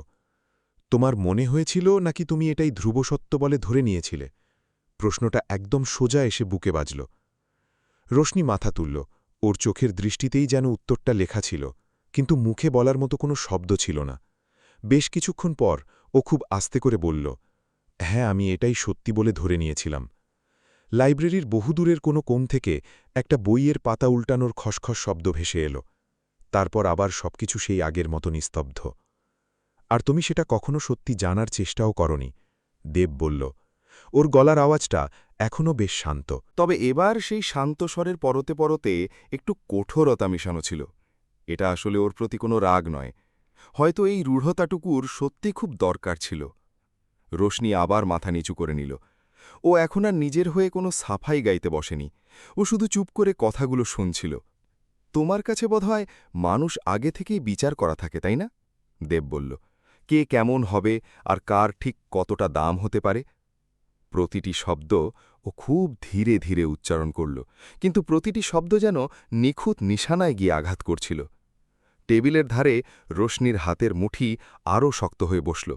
তোমার মনে হয়েছিল নাকি তুমি এটাই ধ্রুবসত্য বলে ধরে নিয়েছিলে? প্রশ্নটা একদম সোজা এসে বুকে বাজল। রোশনি মাথা তুলল। ওর চোখের দৃষ্টিতেই যেন উত্তরটা লেখা ছিল, কিন্তু মুখে বলার মতো কোনো শব্দ ছিল না। বেশ কিছুক্ষণ পর ও খুব আস্তে করে বলল, হ্যাঁ, আমি এটাই সত্যি বলে ধরে নিয়েছিলাম। লাইব্রেরির বহুদূরের কোনো কোণ থেকে একটা বইয়ের পাতা উল্টানোর খসখস শব্দ ভেসে এলো। তারপর আবার সবকিছু সেই আগের মতো নিস্তব্ধ। আর তুমি সেটা কখনো সত্যি জানার চেষ্টাও করনি, দেব বলল। ওর গলার আওয়াজটা এখনও বেশ শান্ত, তবে এবার সেই শান্ত স্বরের পরতে পরতে একটু কঠোরতা মিশানো ছিল। এটা আসলে ওর প্রতি কোনো রাগ নয়, হয়তো এই রূঢ়তাটুকুর সত্যি খুব দরকার ছিল। রোশনি আবার মাথা নিচু করে নিল। ও এখন আর নিজের হয়ে কোনো সাফাই গাইতে বসেনি, ও শুধু চুপ করে কথাগুলো শুনছিল। তোমার কাছে বোধহয় মানুষ আগে থেকেই বিচার করা থাকে, তাই না? দেব বলল। কে কেমন হবে আর কার ঠিক কতটা দাম হতে পারে। প্রতিটি শব্দ ও খুব ধীরে ধীরে উচ্চারণ করল, কিন্তু প্রতিটি শব্দ যেন নিখুঁত নিশানায় গিয়ে আঘাত করছিল। টেবিলের ধারে রোশনির হাতের মুঠি আরও শক্ত হয়ে বসল।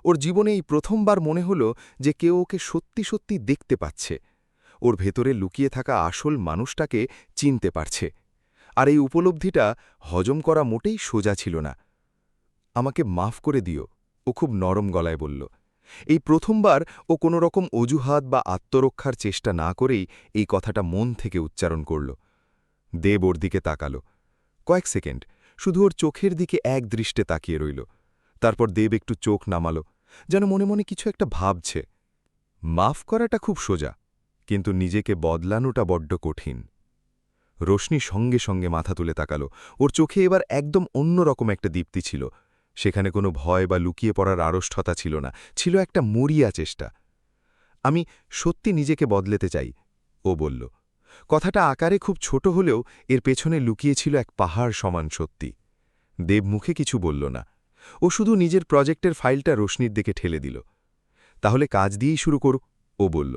ওর জীবনে এই প্রথমবার মনে হল যে কেউ ওকে সত্যি সত্যি দেখতে পাচ্ছে, ওর ভেতরে লুকিয়ে থাকা আসল মানুষটাকে চিনতে পারছে। আর এই উপলব্ধিটা হজম করা মোটেই সোজা ছিল না। আমাকে মাফ করে দিও, ও খুব নরম গলায় বলল। এই প্রথমবার ও কোনো রকম অজুহাত বা আত্মরক্ষার চেষ্টা না করেই এই কথাটা মন থেকে উচ্চারণ করল। দেব ওর দিকে তাকাল। কয়েক সেকেন্ড শুধু ওর চোখের দিকে এক দৃষ্টে তাকিয়ে রইল। তারপর দেব একটু চোখ নামাল, যেন মনে মনে কিছু একটা ভাবছে। মাফ করাটা খুব সোজা, কিন্তু নিজেকে বদলানোটা বড্ড কঠিন। রোশনি সঙ্গে সঙ্গে মাথা তুলে তাকাল। ওর চোখে এবার একদম অন্যরকম একটা দীপ্তি ছিল। সেখানে কোনো ভয় বা লুকিয়ে পড়ার আড়ষ্ঠতা ছিল না, ছিল একটা মরিয়া চেষ্টা। আমি সত্যি নিজেকে বদলেতে চাই, ও বলল। কথাটা আকারে খুব ছোট হলেও এর পেছনে লুকিয়েছিল এক পাহাড় সমান সত্যি। দেব মুখে কিছু বলল না। ও শুধু নিজের প্রজেক্টের ফাইলটা রোশনির দিকে ঠেলে দিল। তাহলে কাজ দিয়েই শুরু করো, ও বলল।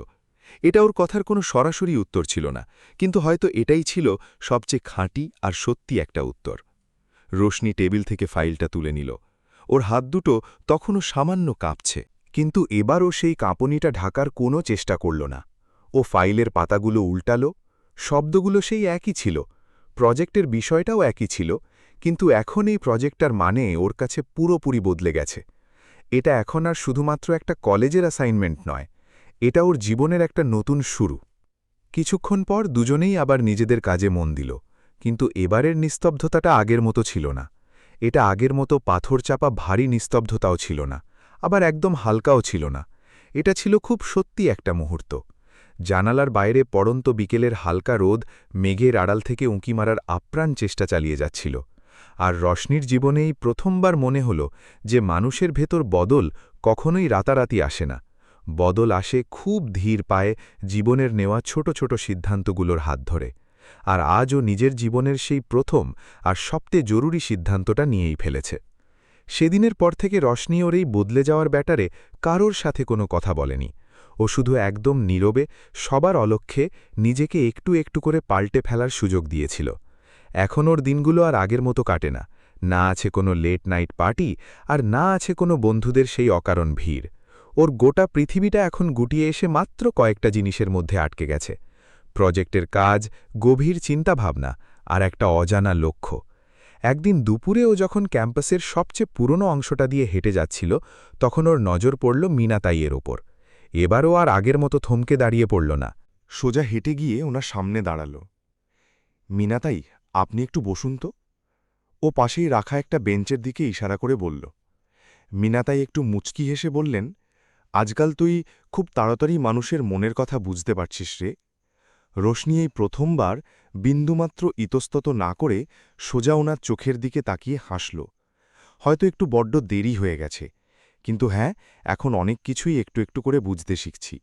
এটা ওর কথার কোনো সরাসরি উত্তর ছিল না, কিন্তু হয়তো এটাই ছিল সবচেয়ে খাঁটি আর সত্যি একটা উত্তর। রোশনি টেবিল থেকে ফাইলটা তুলে নিল। ওর হাত দুটো তখনও সামান্য কাঁপছে, কিন্তু এবারও সেই কাঁপনিটা ঢাকার কোনো চেষ্টা করল না। ও ফাইলের পাতাগুলো উল্টালো। শব্দগুলো সেই একই ছিল, প্রজেক্টের বিষয়টাও একই ছিল, কিন্তু এখন এই প্রজেক্টটার মানে ওর কাছে পুরোপুরি বদলে গেছে। এটা এখন আর শুধুমাত্র একটা কলেজের অ্যাসাইনমেন্ট নয়, এটা ওর জীবনের একটা নতুন শুরু। কিছুক্ষণ পর দুজনেই আবার নিজেদের কাজে মন দিল, কিন্তু এবারের নিস্তব্ধতাটা আগের মতো ছিল না। এটা আগের মতো পাথর চাপা ভারী নিস্তব্ধতাও ছিল না, আবার একদম হালকাও ছিল না। এটা ছিল খুব সত্যি একটা মুহূর্ত। জানালার বাইরে পড়ন্ত বিকেলের হালকা রোদ মেঘের আড়াল থেকে উঁকি মারার আপ্রাণ চেষ্টা চালিয়ে যাচ্ছিল। আর রশনির জীবনেই প্রথমবার মনে হল যে মানুষের ভেতর বদল কখনোই রাতারাতি আসে না। বদল আসে খুব ধীর পায়ে জীবনের নেওয়া ছোট ছোট সিদ্ধান্তগুলোর হাত ধরে। আর আজও নিজের জীবনের সেই প্রথম আর সবচেয়ে জরুরি সিদ্ধান্তটা নিয়েই ফেলেছে। সেদিনের পর থেকে রশনি ওর এই বদলে যাওয়ার ব্যাটারে কারোর সাথে কোনো কথা বলেনি। ও শুধু একদম নীরবে সবার অলক্ষ্যে নিজেকে একটু একটু করে পাল্টে ফেলার সুযোগ দিয়েছিল। এখন ওর দিনগুলো আর আগের মতো কাটে না, না আছে কোনো লেট নাইট পার্টি, আর না আছে কোনো বন্ধুদের সেই অকারণ ভিড়। ওর গোটা পৃথিবীটা এখন গুটিয়ে এসে মাত্র কয়েকটা জিনিসের মধ্যে আটকে গেছে: প্রজেক্টের কাজ, গভীর চিন্তাভাবনা আর একটা অজানা লক্ষ্য। একদিন দুপুরে ও যখন ক্যাম্পাসের সবচেয়ে পুরনো অংশটা দিয়ে হেঁটে যাচ্ছিল, তখন ওর নজর পড়ল মিনাতাইয়ের ওপর। এবারও আর আগের মতো থমকে দাঁড়িয়ে পড়ল না, সোজা হেঁটে গিয়ে ওনার সামনে দাঁড়াল। মিনাতাই, আপনি একটু বসুন তো, ও পাশেই রাখা একটা বেঞ্চের দিকে ইশারা করে বলল। মিনাতাই একটু মুচকি হেসে বললেন, আজকাল তুই খুব তাড়াতাড়ি মানুষের মনের কথা বুঝতে পারছিস রে। রোশনি এই প্রথমবার বিন্দুমাত্র ইতস্তত না করে সোজা ওনার চোখের দিকে তাকিয়ে হাসল। হয়তো একটু বড্ড দেরি হয়ে গেছে, কিন্তু হ্যাঁ, এখন অনেক কিছুই একটু একটু করে বুঝতে শিখছি।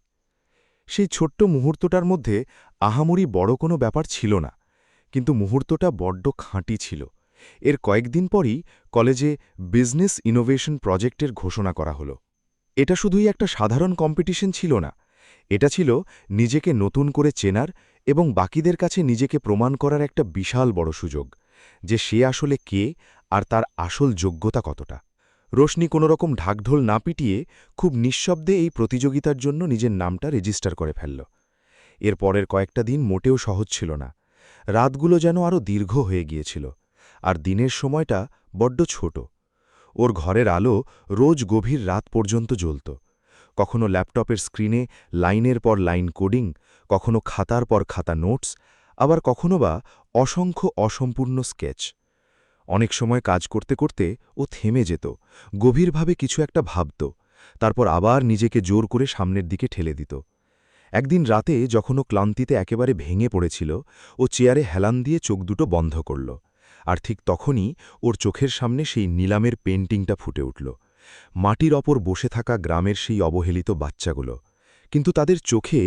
সেই ছোট্ট মুহূর্তটার মধ্যে আহামরি বড় কোনো ব্যাপার ছিল না, কিন্তু মুহূর্তটা বড্ড খাঁটি ছিল। এর কয়েকদিন পরই কলেজে বিজনেস ইনোভেশন প্রজেক্টের ঘোষণা করা হলো। এটা শুধুই একটা সাধারণ কম্পিটিশন ছিল না, এটা ছিল নিজেকে নতুন করে চেনার এবং বাকিদের কাছে নিজেকে প্রমাণ করার একটা বিশাল বড় সুযোগ, যে সে আসলে কে আর তার আসল যোগ্যতা কতটা। রোশনি কোনোরকম ঢাকঢোল না পিটিয়ে খুব নিঃশব্দে এই প্রতিযোগিতার জন্য নিজের নামটা রেজিস্টার করে ফেলল। এর পরের কয়েকটা দিন মোটেও সহজ ছিল না। রাতগুলো যেন আরও দীর্ঘ হয়ে গিয়েছিল, আর দিনের সময়টা বড্ড ছোট। ওর ঘরের আলো রোজ গভীর রাত পর্যন্ত জ্বলত। কখনো ল্যাপটপের স্ক্রিনে লাইনের পর লাইন কোডিং, কখনো খাতার পর খাতা নোটস, আবার কখনো বা অসংখ্য অসম্পূর্ণ স্কেচ। অনেক সময় কাজ করতে করতে ও থেমে যেত, গভীরভাবে কিছু একটা ভাবত, তারপর আবার নিজেকে জোর করে সামনের দিকে ঠেলে দিত। একদিন রাতে যখন ও ক্লান্তিতে একেবারে ভেঙে পড়েছিল, ও চেয়ারে হেলান দিয়ে চোখ দুটো বন্ধ করল। আর ঠিক তখনই ওর চোখের সামনে সেই নিলামের পেন্টিংটা ফুটে উঠল। মাটির ওপর বসে থাকা গ্রামের সেই অবহেলিত বাচ্চাগুলো, কিন্তু তাদের চোখে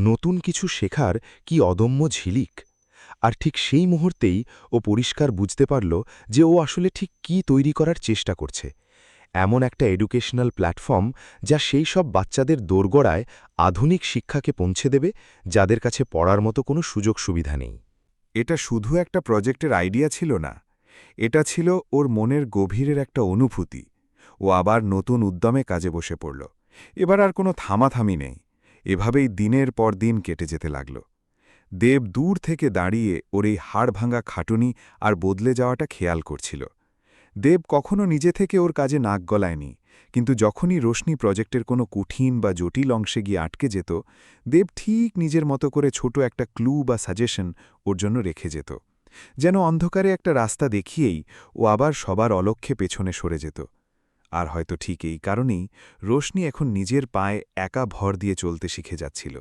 নতুন কিছু শেখার কি অদম্য ঝিলিক। আর ঠিক সেই মুহূর্তেই ও পরিষ্কার বুঝতে পারল যে ও আসলে ঠিক কি তৈরি করার চেষ্টা করছে। এমন একটা এডুকেশনাল প্ল্যাটফর্ম যা সেই সব বাচ্চাদের দোরগোড়ায় আধুনিক শিক্ষাকে পৌঁছে দেবে যাদের কাছে পড়ার মতো কোনো সুযোগ সুবিধা নেই। এটা শুধু একটা প্রজেক্টের আইডিয়া ছিল না, এটা ছিল ওর মনের গভীরের একটা অনুভূতি। ও আবার নতুন উদ্যমে কাজে বসে পড়ল। এবার আর কোনো থামাথামি নেই। এভাবেই দিনের পর দিন কেটে যেতে লাগল। দেব দূর থেকে দাঁড়িয়ে ওর এই হাড় ভাঙা খাটুনি আর বদলে যাওয়াটা খেয়াল করছিল। দেব কখনো নিজে থেকে ওর কাজে নাক গলায়নি, কিন্তু যখনই রোশনি প্রজেক্টের কোনো কঠিন বা জটিল অংশে গিয়ে আটকে যেত, দেব ঠিক নিজের মতো করে ছোট একটা ক্লু বা সাজেশন ওর জন্য রেখে যেত, যেন অন্ধকারে একটা রাস্তা দেখিয়েই ও আবার সবার অলক্ষ্যে পেছনে সরে যেত। আর হয়তো ঠিক এই কারণেই রোশনি এখন নিজের পায়ে একা ভর দিয়ে চলতে শিখে যাচ্ছিল।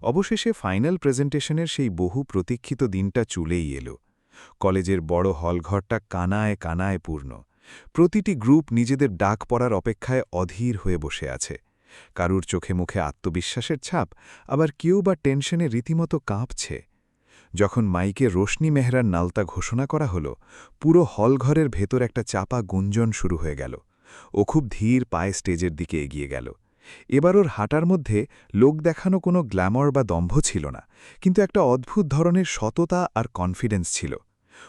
অবশেষে ফাইনাল প্রেজেন্টেশনের সেই বহু প্রতীক্ষিত দিনটা চলেই এলো। কলেজের বড় হলঘরটা কানায় কানায় পূর্ণ। প্রতিটি গ্রুপ নিজেদের ডাক পড়ার অপেক্ষায় অধীর হয়ে বসে আছে। কারুর চোখে মুখে আত্মবিশ্বাসের ছাপ, আবার কেউ বা টেনশনে রীতিমতো কাঁপছে। যখন মাইকে রোশনি মেহরার নালতা ঘোষণা করা হলো, পুরো হলঘরের ভেতর একটা চাপা গুঞ্জন শুরু হয়ে গেল। ও খুব ধীর পায়ে স্টেজের দিকে এগিয়ে গেল। এবার ওর হাঁটার মধ্যে লোক দেখানো কোনো গ্ল্যামর বা দম্ভ ছিল না, কিন্তু একটা অদ্ভুত ধরনের সততা আর কনফিডেন্স ছিল।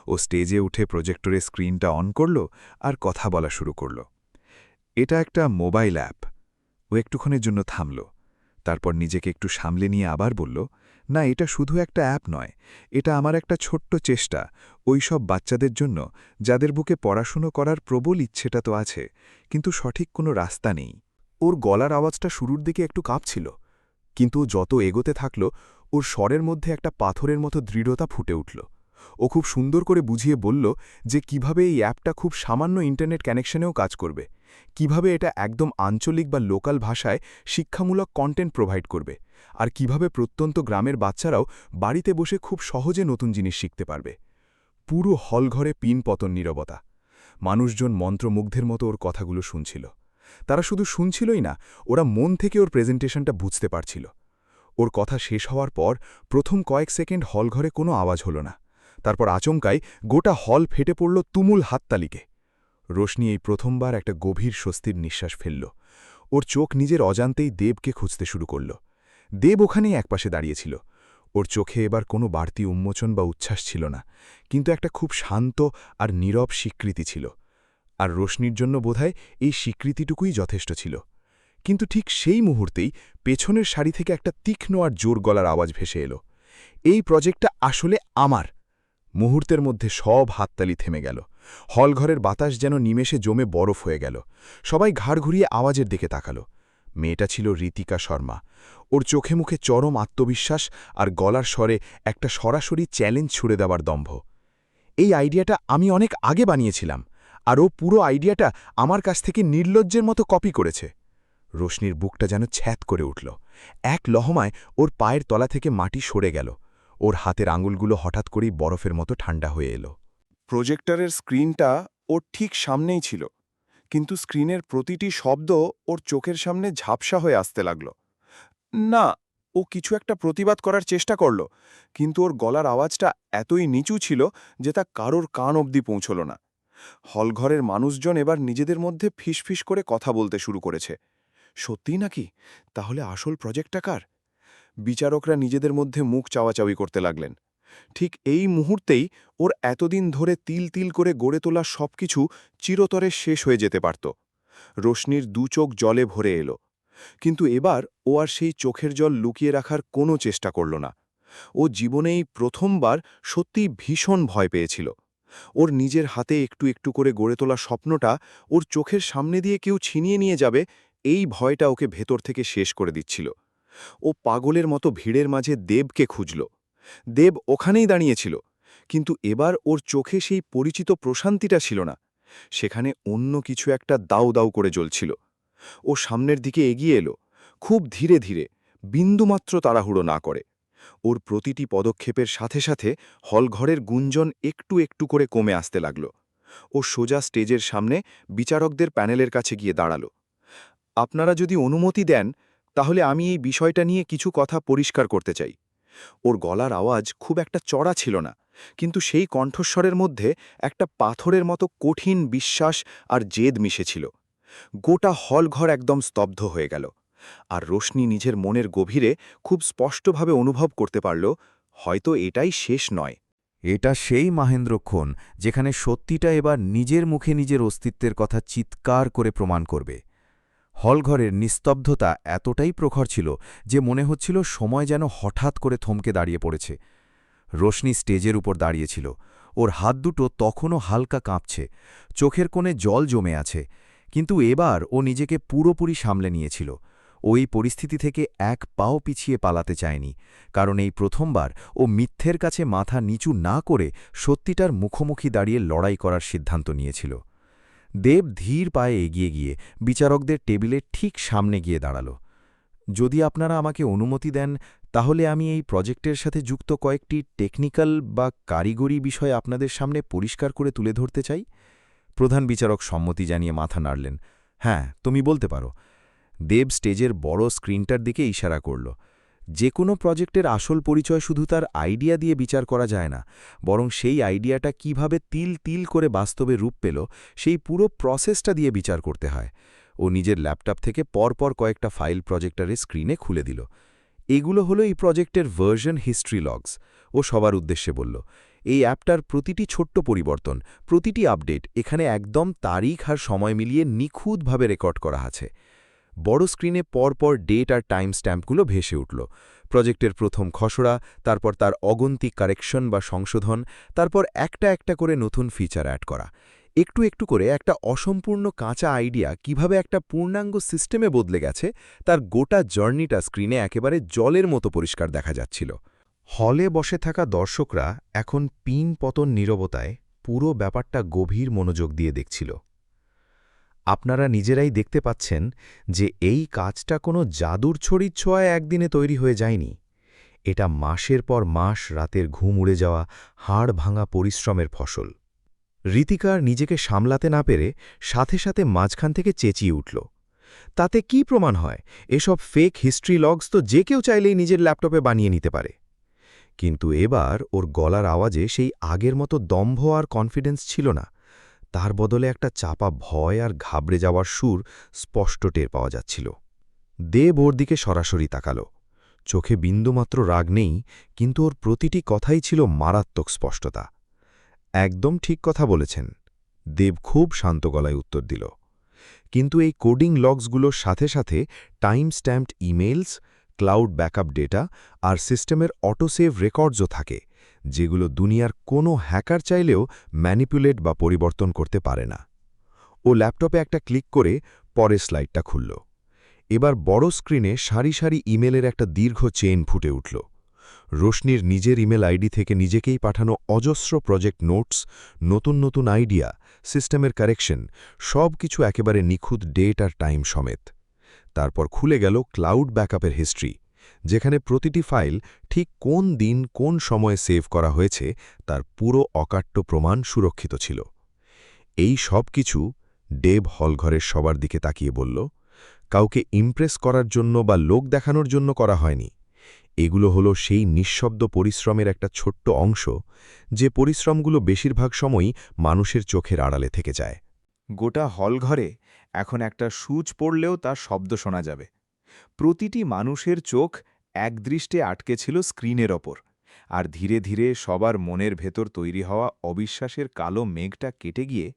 ও স্টেজে উঠে প্রজেক্টরের স্ক্রিনটা অন করল আর কথা বলা শুরু করল। এটা একটা মোবাইল অ্যাপ। ও একটুক্ষণের জন্য থামল, তারপর নিজেকে একটু সামলে নিয়ে আবার বলল, না, এটা শুধু একটা অ্যাপ নয়, এটা আমার একটা ছোট্ট চেষ্টা ওই সব বাচ্চাদের জন্য যাদের বুকে পড়াশুনো করার প্রবল ইচ্ছেটা তো আছে, কিন্তু সঠিক কোনো রাস্তা নেই। ওর গলার আওয়াজটা শুরুর দিকে একটু কাঁপছিল, কিন্তু যত এগোতে থাকল ওর স্বরের মধ্যে একটা পাথরের মতো দৃঢ়তা ফুটে উঠল। ও খুব সুন্দর করে বুঝিয়ে বলল যে কিভাবে এই অ্যাপটা খুব সামান্য ইন্টারনেট কানেকশনেও কাজ করবে, কিভাবে এটা একদম আঞ্চলিক বা লোকাল ভাষায় শিক্ষামূলক কন্টেন্ট প্রোভাইড করবে, আর কিভাবে প্রত্যন্ত গ্রামের বাচ্চারাও বাড়িতে বসে খুব সহজে নতুন জিনিস শিখতে পারবে। পুরো হলঘরে পিনপতন নীরবতা। মানুষজন মন্ত্রমুগ্ধের মতো ওর কথাগুলো শুনছিল। তারা শুধু শুনছিলই না, ওরা মন থেকে ওর প্রেজেন্টেশনটা বুঝতে পারছিল। ওর কথা শেষ হওয়ার পর প্রথম কয়েক সেকেন্ড হলঘরে কোনো আওয়াজ হলো না। তারপর আচমকাই গোটা হল ফেটে পড়ল তুমুল হাততালিকে। রোশনি এই প্রথমবার একটা গভীর স্বস্তির নিঃশ্বাস ফেলল। ওর চোখ নিজের অজান্তেই দেবকে খুঁজতে শুরু করল। দেব ওখানেই একপাশে দাঁড়িয়েছিল। ওর চোখে এবার কোনো বাড়তি উন্মোচন বা উচ্ছ্বাস ছিল না, কিন্তু একটা খুব শান্ত আর নীরব স্বীকৃতি ছিল। আর রোশনির জন্য বোধহয় এই স্বীকৃতিটুকুই যথেষ্ট ছিল। কিন্তু ঠিক সেই মুহূর্তেই পেছনের সারি থেকে একটা তীক্ষ্ণ আর জোর গলার আওয়াজ ভেসে এলো, এই প্রজেক্টটা আসলে আমার। মুহূর্তের মধ্যে সব হাততালি থেমে গেল। হলঘরের বাতাস যেন নিমেষে জমে বরফ হয়ে গেল। সবাই ঘাড় ঘুরিয়ে আওয়াজের দিকে তাকালো। মেয়েটা ছিল ঋতিকা শর্মা। ওর চোখে মুখে চরম আত্মবিশ্বাস আর গলার স্বরে একটা সরাসরি চ্যালেঞ্জ ছুড়ে দেওয়ার দম্ভ। এই আইডিয়াটা আমি অনেক আগে বানিয়েছিলাম, আর ও পুরো আইডিয়াটা আমার কাছ থেকে নির্লজ্জের মতো কপি করেছে। রোশনির বুকটা যেন ছ্যাত করে উঠল। এক লহমায় ওর পায়ের তলা থেকে মাটি সরে গেল। ওর হাতের আঙুলগুলো হঠাৎ করেই বরফের মতো ঠান্ডা হয়ে এলো। প্রজেক্টরের স্ক্রিনটা ওর ঠিক সামনেই ছিল, কিন্তু স্ক্রিনের প্রতিটি শব্দ ওর চোখের সামনে ঝাপসা হয়ে আসতে লাগল। না, ও কিছু একটা প্রতিবাদ করার চেষ্টা করল, কিন্তু ওর গলার আওয়াজটা এতই নিচু ছিল যে তা কারোর কান অবধি পৌঁছল না। হলঘরের মানুষজন এবার নিজেদের মধ্যে ফিসফিস করে কথা বলতে শুরু করেছে। সত্যিই নাকি? তাহলে আসল প্রজেক্টটা কার? বিচারকরা নিজেদের মধ্যে মুখ চাওয়াচাওয়ি করতে লাগলেন। ঠিক এই মুহূর্তেই ওর এতদিন ধরে তিল তিল করে গড়ে তোলা সবকিছু চিরতরে শেষ হয়ে যেতে পারত। রোশনির দু চোখ জলে ভরে এলো, কিন্তু এবার ও আর সেই চোখের জল লুকিয়ে রাখার কোনো চেষ্টা করল না। ও জীবনেই প্রথমবার সত্যিই ভীষণ ভয় পেয়েছিল। ওর নিজের হাতে একটু একটু করে গড়ে তোলা স্বপ্নটা ওর চোখের সামনে দিয়ে কেউ ছিনিয়ে নিয়ে যাবে, এই ভয়টা ওকে ভেতর থেকে শেষ করে দিচ্ছিল। ও পাগলের মতো ভিড়ের মাঝে দেবকে খুঁজল। দেব ওখানেই দাঁড়িয়েছিল, কিন্তু এবার ওর চোখে সেই পরিচিত প্রশান্তিটা ছিল না, সেখানে অন্য কিছু একটা দাউ দাউ করে জ্বলছিল। ও সামনের দিকে এগিয়ে এলো, খুব ধীরে ধীরে, বিন্দুমাত্র তাড়াহুড়ো না করে। ওর প্রতিটি পদক্ষেপের সাথে সাথে হলঘরের গুঞ্জন একটু একটু করে কমে আসতে লাগল। ও সোজা স্টেজের সামনে বিচারকদের প্যানেলের কাছে গিয়ে দাঁড়াল। আপনারা যদি অনুমতি দেন, তাহলে আমি এই বিষয়টা নিয়ে কিছু কথা পরিষ্কার করতে চাই। ওর গলার আওয়াজ খুব একটা চড়া ছিল না, কিন্তু সেই কণ্ঠস্বরের মধ্যে একটা পাথরের মতো কঠিন বিশ্বাস আর জেদ মিশেছিল। গোটা হলঘর একদম স্তব্ধ হয়ে গেল, আর রোশনি নিজের মনের গভীরে খুব স্পষ্টভাবে অনুভব করতে পারল, হয়তো এটাই শেষ নয়। এটা সেই মাহেন্দ্রক্ষণ যেখানে সত্যিটা এবার নিজের মুখে নিজের অস্তিত্বের কথা চিৎকার করে প্রমাণ করবে। হলঘরের নিস্তব্ধতা এতটাই প্রখর ছিল যে মনে হচ্ছিল সময় যেন হঠাৎ করে থমকে দাঁড়িয়ে পড়েছে। রোশনি স্টেজের উপর দাঁড়িয়েছিল। ওর হাত দুটো তখনও হালকা কাঁপছে, চোখের কোণে জল জমে আছে, কিন্তু এবার ও নিজেকে পুরোপুরি সামলে নিয়েছিল। ওই পরিস্থিতি থেকে এক পাও পিছিয়ে পালাতে চায়নি, কারণ এই প্রথমবার ও মিথ্যের কাছে মাথা নিচু না করে সত্যিটার মুখোমুখি দাঁড়িয়ে লড়াই করার সিদ্ধান্ত নিয়েছিল। দেব ধীর পায়ে এগিয়ে গিয়ে বিচারকদের টেবিলের ঠিক সামনে গিয়ে দাঁড়াল। যদি আপনারা আমাকে অনুমতি দেন তাহলে আমি এই প্রজেক্টের সাথে যুক্ত কয়েকটি টেকনিক্যাল বা কারিগরি বিষয় আপনাদের সামনে পরিষ্কার করে তুলে ধরতে চাই। প্রধান বিচারক সম্মতি জানিয়ে মাথা নাড়লেন। হ্যাঁ, তুমি বলতে পারো। দেব স্টেজের বড় স্ক্রিনটার দিকে ইশারা করল। যে কোনো প্রজেক্টের আসল পরিচয় শুধু তার আইডিয়া দিয়ে বিচার করা যায় না, বরং সেই আইডিয়াটা কিভাবে তিল তিল করে বাস্তবে রূপ পেল সেই পুরো প্রসেসটা দিয়ে বিচার করতে হয়। ও নিজের ল্যাপটপ থেকে পরপর কয়েকটা ফাইল প্রজেক্টরের স্ক্রিনে খুলে দিল। এগুলো হলো এই প্রজেক্টের ভার্সন হিস্ট্রি লগস। ও সবার উদ্দেশ্যে বলল, এই অ্যাপটার প্রতিটি ছোট্ট পরিবর্তন, প্রতিটি আপডেট এখানে একদম তারিখ আর সময় মিলিয়ে নিখুঁতভাবে রেকর্ড করা আছে। বড় স্ক্রিনে পরপর ডেট আর টাইম স্ট্যাম্পগুলো ভেসে উঠল। প্রজেক্টের প্রথম খসড়া, তারপর তার অগন্তি কারেকশন বা সংশোধন, তারপর একটা একটা করে নতুন ফিচার অ্যাড করা। একটু একটু করে একটা অসম্পূর্ণ কাঁচা আইডিয়া কিভাবে একটা পূর্ণাঙ্গ সিস্টেমে বদলে গেছে তার গোটা জার্নিটা স্ক্রিনে একেবারে জলের মতো পরিষ্কার দেখা যাচ্ছিল। হলে বসে থাকা দর্শকরা এখন পিন পতন নীরবতায় পুরো ব্যাপারটা গভীর মনোযোগ দিয়ে দেখছিল। আপনারা নিজেরাই দেখতে পাচ্ছেন যে এই কাজটা কোনো জাদুর ছড়ির ছোঁয়ায় একদিনে তৈরি হয়ে যায়নি। এটা মাসের পর মাস রাতের ঘুম উড়ে যাওয়া হাড় ভাঙা পরিশ্রমের ফসল। ঋতিকার নিজেকে সামলাতে না পেরে সাথে সাথে মাঝখান থেকে চেঁচিয়ে উঠল। তাতে কি প্রমাণ হয়? এসব ফেক হিস্ট্রি লগস তো যে কেউ চাইলেই নিজের ল্যাপটপে বানিয়ে নিতে পারে। কিন্তু এবার ওর গলার আওয়াজে সেই আগের মতো দম্ভ আর কনফিডেন্স ছিল না। তার বদলে একটা চাপা ভয় আর ঘাবড়ে যাওয়ার সুর স্পষ্ট টের পাওয়া যাচ্ছিল। দেব ওর দিকে সরাসরি তাকাল। চোখে বিন্দুমাত্র রাগ নেই, কিন্তু ওর প্রতিটি কথাই ছিল মারাত্মক স্পষ্টতা। একদম ঠিক কথা বলেছেন, দেব খুব শান্ত গলায় উত্তর দিল। কিন্তু এই কোডিং লগসগুলোর সাথে সাথে time stamped emails, cloud backup data আর সিস্টেমের অটোসেভ রেকর্ডসও থাকে, যেগুলো দুনিয়ার কোনো হ্যাকার চাইলেও ম্যানিপুলেট বা পরিবর্তন করতে পারে না। ও ল্যাপটপে একটা ক্লিক করে পরের স্লাইডটা খুলল। এবার বড় স্ক্রিনে সারি সারি ইমেলের একটা দীর্ঘ চেইন ফুটে উঠল। রোশনির নিজের ইমেল আইডি থেকে নিজেকেই পাঠানো অজস্র প্রজেক্ট নোটস, নতুন নতুন আইডিয়া, সিস্টেমের কারেকশন, সব কিছু একেবারে নিখুঁত ডেট আর টাইম সমেত। তারপর খুলে গেল ক্লাউড ব্যাকআপের হিস্ট্রি, যেখানে প্রতিটি ফাইল ঠিক কোন দিন কোন সময়ে সেভ করা হয়েছে তার পুরো অকাট্য প্রমাণ সুরক্ষিত ছিল। এই সব কিছু ডেভ হলঘরের সবার দিকে তাকিয়ে বলল, কাউকে ইমপ্রেস করার জন্য বা লোক দেখানোর জন্য করা হয়নি। এগুলো হলো সেই নিঃশব্দ পরিশ্রমের একটা ছোট্ট অংশ, যে পরিশ্রমগুলো বেশিরভাগ সময়ই মানুষের চোখের আড়ালে থেকে যায়। গোটা হলঘরে এখন একটা সুচ পড়লেও তার শব্দ শোনা যাবে। প্রতিটি মানুষের চোখ একদৃষ্টে আটকে ছিল স্ক্রিনের ওপর, আর ধীরে ধীরে সবার মনের ভেতর তৈরি হওয়া অবিশ্বাসের কালো মেঘটা কেটে গিয়ে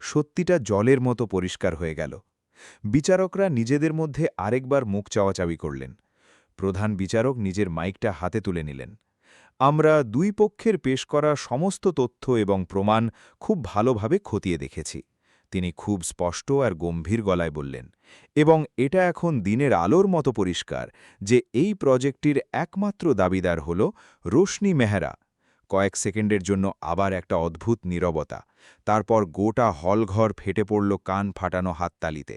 সত্যিটা জলের মতো পরিষ্কার হয়ে গেল। বিচারকরা নিজেদের মধ্যে আরেকবার মুখ চাওয়াচাওয়ি করলেন। প্রধান বিচারক নিজের মাইকটা হাতে তুলে নিলেন। আমরা দুই পক্ষের পেশ করা সমস্ত তথ্য এবং প্রমাণ খুব ভালোভাবে খতিয়ে দেখেছি, তিনি খুব স্পষ্ট আর গম্ভীর গলায় বললেন, এবং এটা এখন দিনের আলোর মতো পরিষ্কার যে এই প্রজেক্টটির একমাত্র দাবিদার হল রোশনি মেহরা। কয়েক সেকেন্ডের জন্য আবার একটা অদ্ভুত নীরবতা, তারপর গোটা হলঘর ফেটে পড়ল কান ফাটানো হাততালিতে।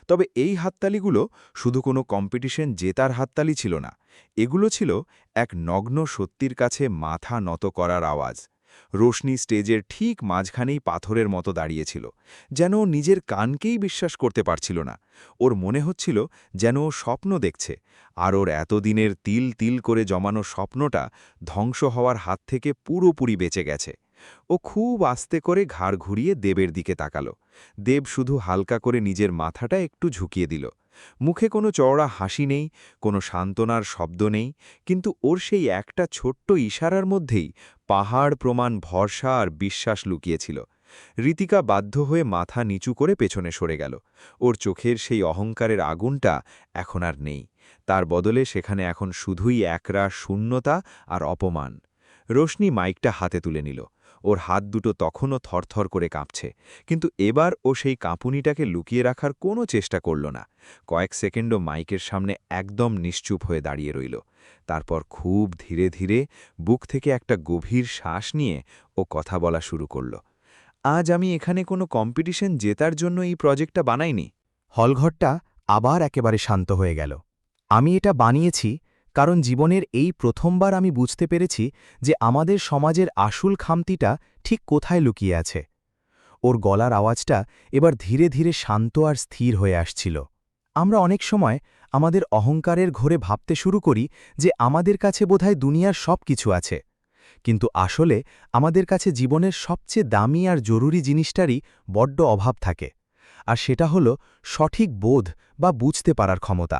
তবে এই হাততালিগুলো শুধু কোনো কম্পিটিশন জেতার হাততালি ছিল না, এগুলো ছিল এক নগ্ন সত্যির কাছে মাথা নত করার আওয়াজ। রোশনি স্টেজের ঠিক মাঝখানেই পাথরের মতো দাঁড়িয়েছিল, যেন ও নিজের কানকেই বিশ্বাস করতে পারছিল না। ওর মনে হচ্ছিল যেন ও স্বপ্ন দেখছে, আর ওর এতদিনের তিল তিল করে জমানো স্বপ্নটা ধ্বংস হওয়ার হাত থেকে পুরোপুরি বেঁচে গেছে। ও খুব আস্তে করে ঘাড় ঘুরিয়ে দেবের দিকে তাকাল। দেব শুধু হালকা করে নিজের মাথাটা একটু ঝুঁকিয়ে দিল। মুখে কোনো চওড়া হাসি নেই, কোনো সান্ত্বনার শব্দ নেই, কিন্তু ওর সেই একটা ছোট্ট ইশারার মধ্যেই পাহাড় প্রমাণ ভরসা আর বিশ্বাস লুকিয়েছিল। ঋতিকা বাধ্য হয়ে মাথা নিচু করে পেছনে সরে গেল। ওর চোখের সেই অহংকারের আগুনটা এখন আর নেই, তার বদলে সেখানে এখন শুধুই একরা শূন্যতা আর অপমান। রোশনি মাইকটা হাতে তুলে নিল। ওর হাত দুটো তখনও থরথর করে কাঁপছে, কিন্তু এবার ও সেই কাঁপুনিটাকে লুকিয়ে রাখার কোনো চেষ্টা করল না। কয়েক সেকেন্ডও মাইকের সামনে একদম নিশ্চুপ হয়ে দাঁড়িয়ে রইল। তারপর খুব ধীরে ধীরে বুক থেকে একটা গভীর শ্বাস নিয়ে ও কথা বলা শুরু করল। আজ আমি এখানে কোনো কম্পিটিশন জেতার জন্য এই প্রজেক্টটা বানাইনি। হলঘরটা আবার একেবারে শান্ত হয়ে গেল। আমি এটা বানিয়েছি কারণ জীবনের এই প্রথমবার আমি বুঝতে পেরেছি যে আমাদের সমাজের আসল খামতিটা ঠিক কোথায় লুকিয়ে আছে। ওর গলার আওয়াজটা এবার ধীরে ধীরে শান্ত আর স্থির হয়ে আসছিল। আমরা অনেক সময় আমাদের অহংকারের ঘোরে ভাবতে শুরু করি যে আমাদের কাছে বোধহয় দুনিয়ার সব কিছু আছে, কিন্তু আসলে আমাদের কাছে জীবনের সবচেয়ে দামি আর জরুরি জিনিসটারই বড্ড অভাব থাকে, আর সেটা হল সঠিক বোধ বা বুঝতে পারার ক্ষমতা।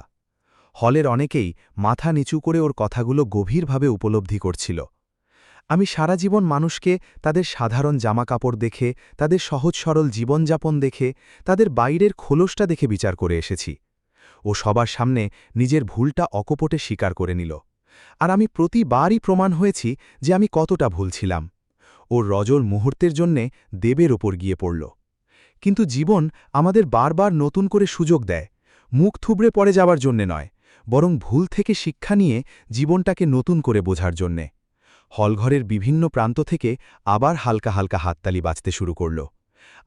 হলের অনেকেই মাথা নিচু করে ওর কথাগুলো গভীরভাবে উপলব্ধি করছিল। আমি সারা জীবন মানুষকে তাদের সাধারণ জামাকাপড় দেখে, তাদের সহজ সরল জীবনযাপন দেখে, তাদের বাইরের খোলসটা দেখে বিচার করে এসেছি। ও সবার সামনে নিজের ভুলটা অকপটে স্বীকার করে নিল, আর আমি প্রতিবারই প্রমাণ হয়েছি যে আমি কতটা ভুল ছিলাম। ওর রজল মুহূর্তের জন্যে দেবের ওপর গিয়ে পড়ল। কিন্তু জীবন আমাদের বারবার নতুন করে সুযোগ দেয়, মুখ থুবড়ে পড়ে যাওয়ার জন্যে নয়, বরং ভুল থেকে শিক্ষা নিয়ে জীবনটাকে নতুন করে বোঝার জন্যে। হলঘরের বিভিন্ন প্রান্ত থেকে আবার হালকা হালকা হাততালি বাজতে শুরু করল।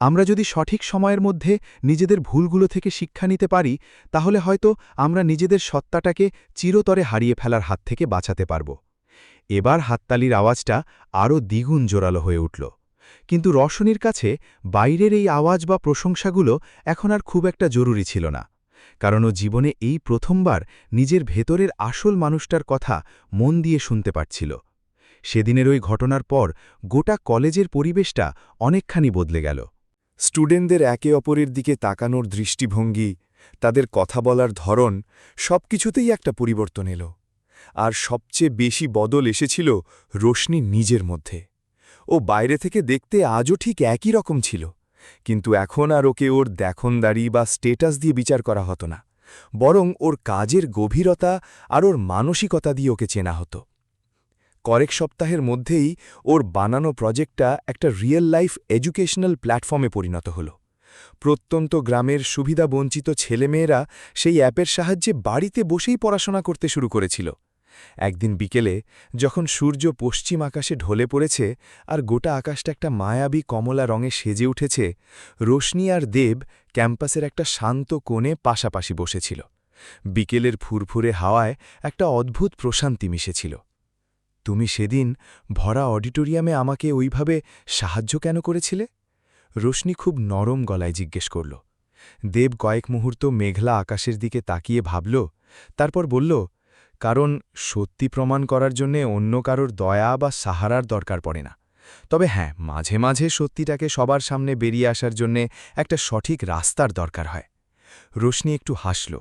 আমরা যদি সঠিক সময়ের মধ্যে নিজেদের ভুলগুলো থেকে শিক্ষা নিতে পারি, তাহলে হয়তো আমরা নিজেদের সত্তাটাকে চিরতরে হারিয়ে ফেলার হাত থেকে বাঁচাতে পারব। এবার হাততালির আওয়াজটা আরও দ্বিগুণ জোরালো হয়ে উঠল, কিন্তু রশনির কাছে বাইরের এই আওয়াজ বা প্রশংসাগুলো এখন আর খুব একটা জরুরি ছিল না, কারণ ও জীবনে এই প্রথমবার নিজের ভেতরের আসল মানুষটার কথা মন দিয়ে শুনতে পারছিল। সেদিনের ওই ঘটনার পর গোটা কলেজের পরিবেশটা অনেকখানি বদলে গেল। স্টুডেন্টদের একে অপরের দিকে তাকানোর দৃষ্টিভঙ্গি, তাদের কথা বলার ধরন, সবকিছুতেই একটা পরিবর্তন এলো। আর সবচেয়ে বেশি বদল এসেছিল রোশনি নিজের মধ্যে। ও বাইরে থেকে দেখতে আজও ঠিক একই রকম ছিল, কিন্তু এখন আর ওকে ওর দেখনদারি বা স্টেটাস দিয়ে বিচার করা হতো না, বরং ওর কাজের গভীরতা আর ওর মানসিকতা দিয়ে ওকে চেনা হতো। কয়েক সপ্তাহের মধ্যেই ওর বানানো প্রজেক্টটা একটা রিয়েল লাইফ এডুকেশনাল প্ল্যাটফর্মে পরিণত হল। প্রত্যন্ত গ্রামের সুবিধাবঞ্চিত ছেলেমেয়েরা সেই অ্যাপের সাহায্যে বাড়িতে বসেই পড়াশোনা করতে শুরু করেছিল। একদিন বিকেলে যখন সূর্য পশ্চিম আকাশে ঢলে পড়েছে আর গোটা আকাশটা একটা মায়াবী কমলা রঙে সেজে উঠেছে, রোশনি আর দেব ক্যাম্পাসের একটা শান্ত কোণে পাশাপাশি বসেছিল। বিকেলের ফুরফুরে হাওয়ায় একটা অদ্ভুত প্রশান্তি মিশেছিল। তুমি সেদিন ভরা অডিটোরিয়ামে আমাকে ওইভাবে সাহায্য কেন করেছিলে? রোশনি খুব নরম গলায় জিজ্ঞেস করল। দেব কয়েক মুহূর্ত মেঘলা আকাশের দিকে তাকিয়ে ভাবল, তারপর বলল, কারণ সত্যি প্রমাণ করার জন্যে অন্য কারোর দয়া বা সাহারার দরকার পড়ে না। তবে হ্যাঁ, মাঝে মাঝে সত্যিটাকে সবার সামনে বেরিয়ে আসার জন্যে একটা সঠিক রাস্তার দরকার হয়। রোশনি একটু হাসল।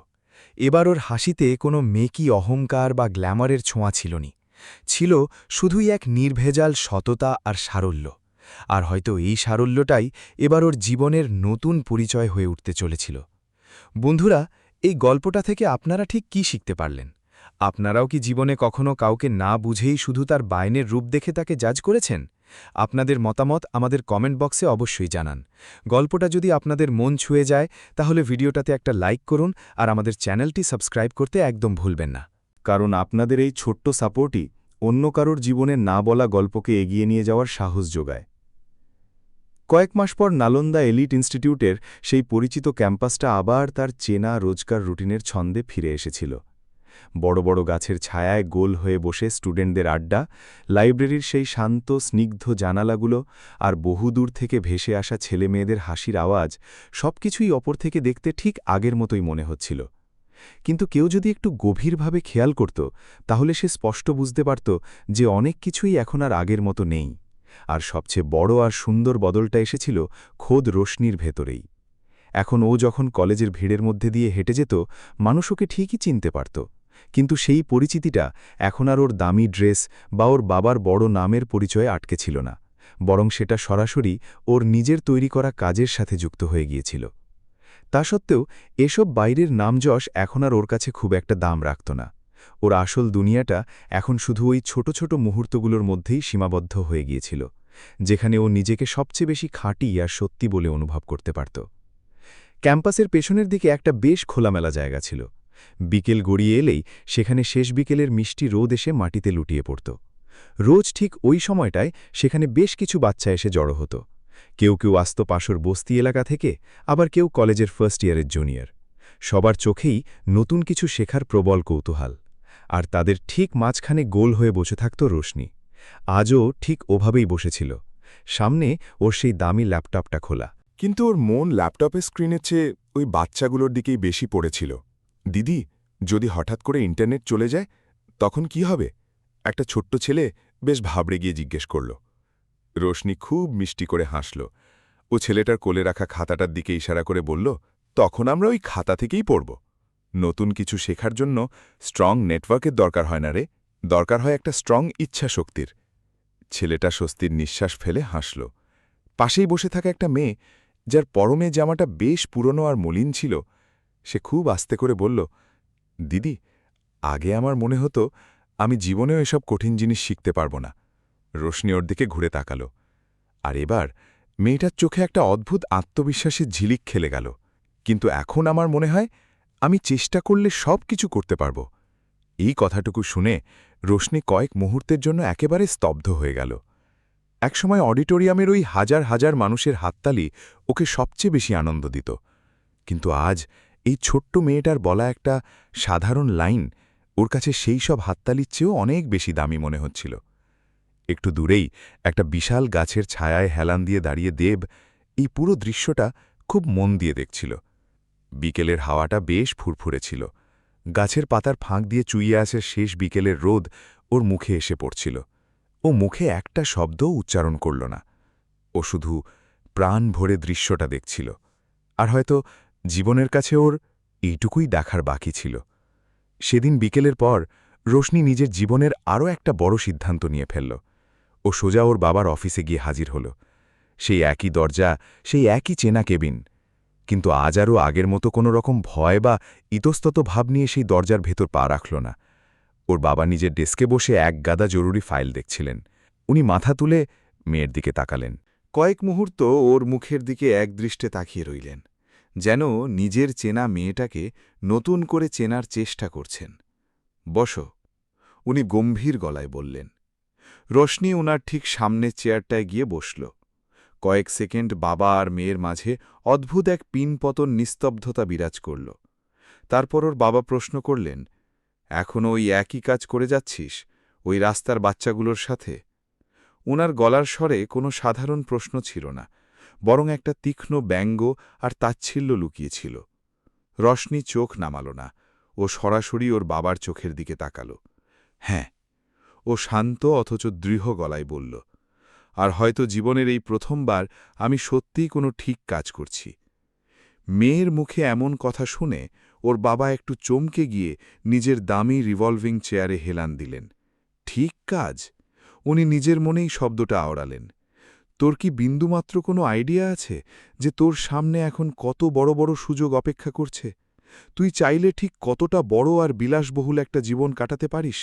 এবার ওর হাসিতে কোনো মেকি অহংকার বা গ্ল্যামারের ছোঁয়া ছিলনি, ছিল শুধুই এক নির্ভেজাল সততা আর সারল্য। আর হয়তো এই সারল্যটাই এবার ওর জীবনের নতুন পরিচয় হয়ে উঠতে চলেছিল। বন্ধুরা, এই গল্পটা থেকে আপনারা ঠিক কি শিখতে পারলেন? আপনারাও কি জীবনে কখনো কাউকে না বুঝেই শুধু তার বাইনের রূপ দেখে তাকে জাজ করেছেন? আপনাদের মতামত আমাদের কমেন্ট বক্সে অবশ্যই জানান। গল্পটা যদি আপনাদের মন ছুঁয়ে যায়, তাহলে ভিডিওটাতে একটা লাইক করুন আর আমাদের চ্যানেলটি সাবস্ক্রাইব করতে একদম ভুলবেন না, কারণ আপনাদের এই ছোট্ট সাপোর্টই অন্য কারোর জীবনে না বলা গল্পকে এগিয়ে নিয়ে যাওয়ার সাহস যোগায়। কয়েক মাস পর নালন্দা এলিট ইনস্টিটিউটের সেই পরিচিত ক্যাম্পাসটা আবার তার চেনা রোজকার রুটিনের ছন্দে ফিরে এসেছিল। বড় বড় গাছের ছায়ায় গোল হয়ে বসে স্টুডেন্টদের আড্ডা, লাইব্রেরির সেই শান্ত স্নিগ্ধ জানালাগুলো আর বহুদূর থেকে ভেসে আসা ছেলেমেয়েদের হাসির আওয়াজ, সবকিছুই অপর থেকে দেখতে ঠিক আগের মতোই মনে হচ্ছিল। কিন্তু কেউ যদি একটু গভীরভাবে খেয়াল করত, তাহলে সে স্পষ্ট বুঝতে পারত যে অনেক কিছুই এখন আর আগের মতো নেই। আর সবচেয়ে বড় আর সুন্দর বদলটা এসেছিল খোদ রোশনির ভেতরেই। এখন ও যখন কলেজের ভিড়ের মধ্যে দিয়ে হেঁটে যেত, মানুষ ওকে ঠিকই চিনতে পারত, কিন্তু সেই পরিচিতিটা এখন আর ওর দামি ড্রেস বা ওর বাবার বড় নামের পরিচয়ে আটকে ছিল না, বরং সেটা সরাসরি ওর নিজের তৈরি করা কাজের সাথে যুক্ত হয়ে গিয়েছিল। তা সত্ত্বেও এসব বাইরের নামযশ এখন আর ওর কাছে খুব একটা দাম রাখত না। ওর আসল দুনিয়াটা এখন শুধু ওই ছোট ছোট মুহূর্তগুলোর মধ্যেই সীমাবদ্ধ হয়ে গিয়েছিল, যেখানে ও নিজেকে সবচেয়ে বেশি খাঁটি আর সত্যি বলে অনুভব করতে পারত। ক্যাম্পাসের পেছনের দিকে একটা বেশ খোলামেলা জায়গা ছিল। বিকেল গড়িয়ে এলেই সেখানে শেষ বিকেলের মিষ্টি রোদ এসে মাটিতে লুটিয়ে পড়ত। রোজ ঠিক ওই সময়টায় সেখানে বেশ কিছু বাচ্চা এসে জড়ো হতো। কেউ কেউ আসত পাশর বস্তি এলাকা থেকে, আবার কেউ কলেজের ফার্স্ট ইয়ারের জুনিয়র। সবার চোখেই নতুন কিছু শেখার প্রবল কৌতূহল, আর তাদের ঠিক মাঝখানে গোল হয়ে বসে থাকত রোশনি। আজও ঠিক ওভাবেই বসেছিল, সামনে ওর সেই দামি ল্যাপটপটা খোলা। কিন্তু ওর মন ল্যাপটপের স্ক্রিনের চেয়ে ওই বাচ্চাগুলোর দিকেই বেশি পড়েছিল। দিদি, যদি হঠাৎ করে ইন্টারনেট চলে যায় তখন কি হবে? একটা ছোট্ট ছেলে বেশ ভাবড়ে গিয়ে জিজ্ঞেস করল। রোশনি খুব মিষ্টি করে হাসল। ও ছেলেটার কোলে রাখা খাতাটার দিকে ইশারা করে বলল, তখন আমরা ওই খাতা থেকেই পড়ব। নতুন কিছু শেখার জন্য স্ট্রং নেটওয়ার্কের দরকার হয় না রে, দরকার হয় একটা স্ট্রং ইচ্ছাশক্তির। ছেলেটা স্বস্তির নিঃশ্বাস ফেলে হাসল। পাশেই বসে থাকা একটা মেয়ে, যার পরনে জামাটা বেশ পুরনো আর মলিন ছিল, সে খুব আস্তে করে বলল, দিদি, আগে আমার মনে হতো আমি জীবনেও এসব কঠিন জিনিস শিখতে পারব না। রোশনি ওর দিকে ঘুরে তাকাল। আর এবার মেয়েটার চোখে একটা অদ্ভুত আত্মবিশ্বাসের ঝিলিক খেলে গেল। কিন্তু এখন আমার মনে হয় আমি চেষ্টা করলে সব কিছু করতে পারব। এই কথাটুকু শুনে রোশনি কয়েক মুহূর্তের জন্য একেবারে স্তব্ধ হয়ে গেল। একসময় অডিটোরিয়ামের ওই হাজার হাজার মানুষের হাততালি ওকে সবচেয়ে বেশি আনন্দ দিত, কিন্তু আজ এই ছোট্ট মেয়েটার বলা একটা সাধারণ লাইন ওর কাছে সেই সব হাততালির চেয়েও অনেক বেশি দামি মনে হচ্ছিল। একটু দূরেই একটা বিশাল গাছের ছায়ায় হেলান দিয়ে দাঁড়িয়ে দেব এই পুরো দৃশ্যটা খুব মন দিয়ে দেখছিল। বিকেলের হাওয়াটা বেশ ফুরফুরে ছিল। গাছের পাতার ফাঁক দিয়ে চুইয়ে আসে শেষ বিকেলের রোদ ওর মুখে এসে পড়ছিল। ও মুখে একটা শব্দও উচ্চারণ করল না। ও শুধু প্রাণ ভরে দৃশ্যটা দেখছিল। আর হয়তো জীবনের কাছে ওর এইটুকুই দেখার বাকি ছিল। সেদিন বিকেলের পর রোশনি নিজের জীবনের আরও একটা বড় সিদ্ধান্ত নিয়ে ফেলল। ও সোজা ওর বাবার অফিসে গিয়ে হাজির হল। সেই একই দরজা, সেই একই চেনা কেবিন, কিন্তু আজ আরও আগের মতো কোনো রকম ভয় বা ইতস্তত ভাব নিয়ে সেই দরজার ভেতর পা রাখল না। ওর বাবা নিজের ডেস্কে বসে এক গাদা জরুরি ফাইল দেখছিলেন। উনি মাথা তুলে মেয়ের দিকে তাকালেন। কয়েক মুহূর্ত ওর মুখের দিকে একদৃষ্টে তাকিয়ে রইলেন, যেন নিজের চেনা মেয়েটাকে নতুন করে চেনার চেষ্টা করছেন। বসো, উনি গম্ভীর গলায় বললেন। রোশনি ওনার ঠিক সামনের চেয়ারটায় গিয়ে বসল। কয়েক সেকেন্ড বাবা আর মেয়ের মাঝে অদ্ভুত এক পিনপতন নিস্তব্ধতা বিরাজ করল। তারপর ওর বাবা প্রশ্ন করলেন, এখনও ওই একই কাজ করে যাচ্ছিস, ওই রাস্তার বাচ্চাগুলোর সাথে? ওনার গলার স্বরে কোনো সাধারণ প্রশ্ন ছিল না, বরং একটা তীক্ষ্ণ ব্যঙ্গ আর তাচ্ছিল্য লুকিয়েছিল। রশনি চোখ নামাল না, ও সরাসরি ওর বাবার চোখের দিকে তাকাল। হ্যাঁ, ও শান্ত অথচ দৃঢ় গলায় বলল, আর হয়তো জীবনের এই প্রথমবার আমি সত্যিই কোনো ঠিক কাজ করছি। মেয়ের মুখে এমন কথা শুনে ওর বাবা একটু চমকে গিয়ে নিজের দামি রিভলভিং চেয়ারে হেলান দিলেন। ঠিক কাজ? উনি নিজের মনেই শব্দটা আওড়ালেন। তোর কি বিন্দুমাত্র কোনো আইডিয়া আছে যে তোর সামনে এখন কত বড় বড় সুযোগ অপেক্ষা করছে? তুই চাইলে ঠিক কতটা বড় আর বিলাসবহুল একটা জীবন কাটাতে পারিস?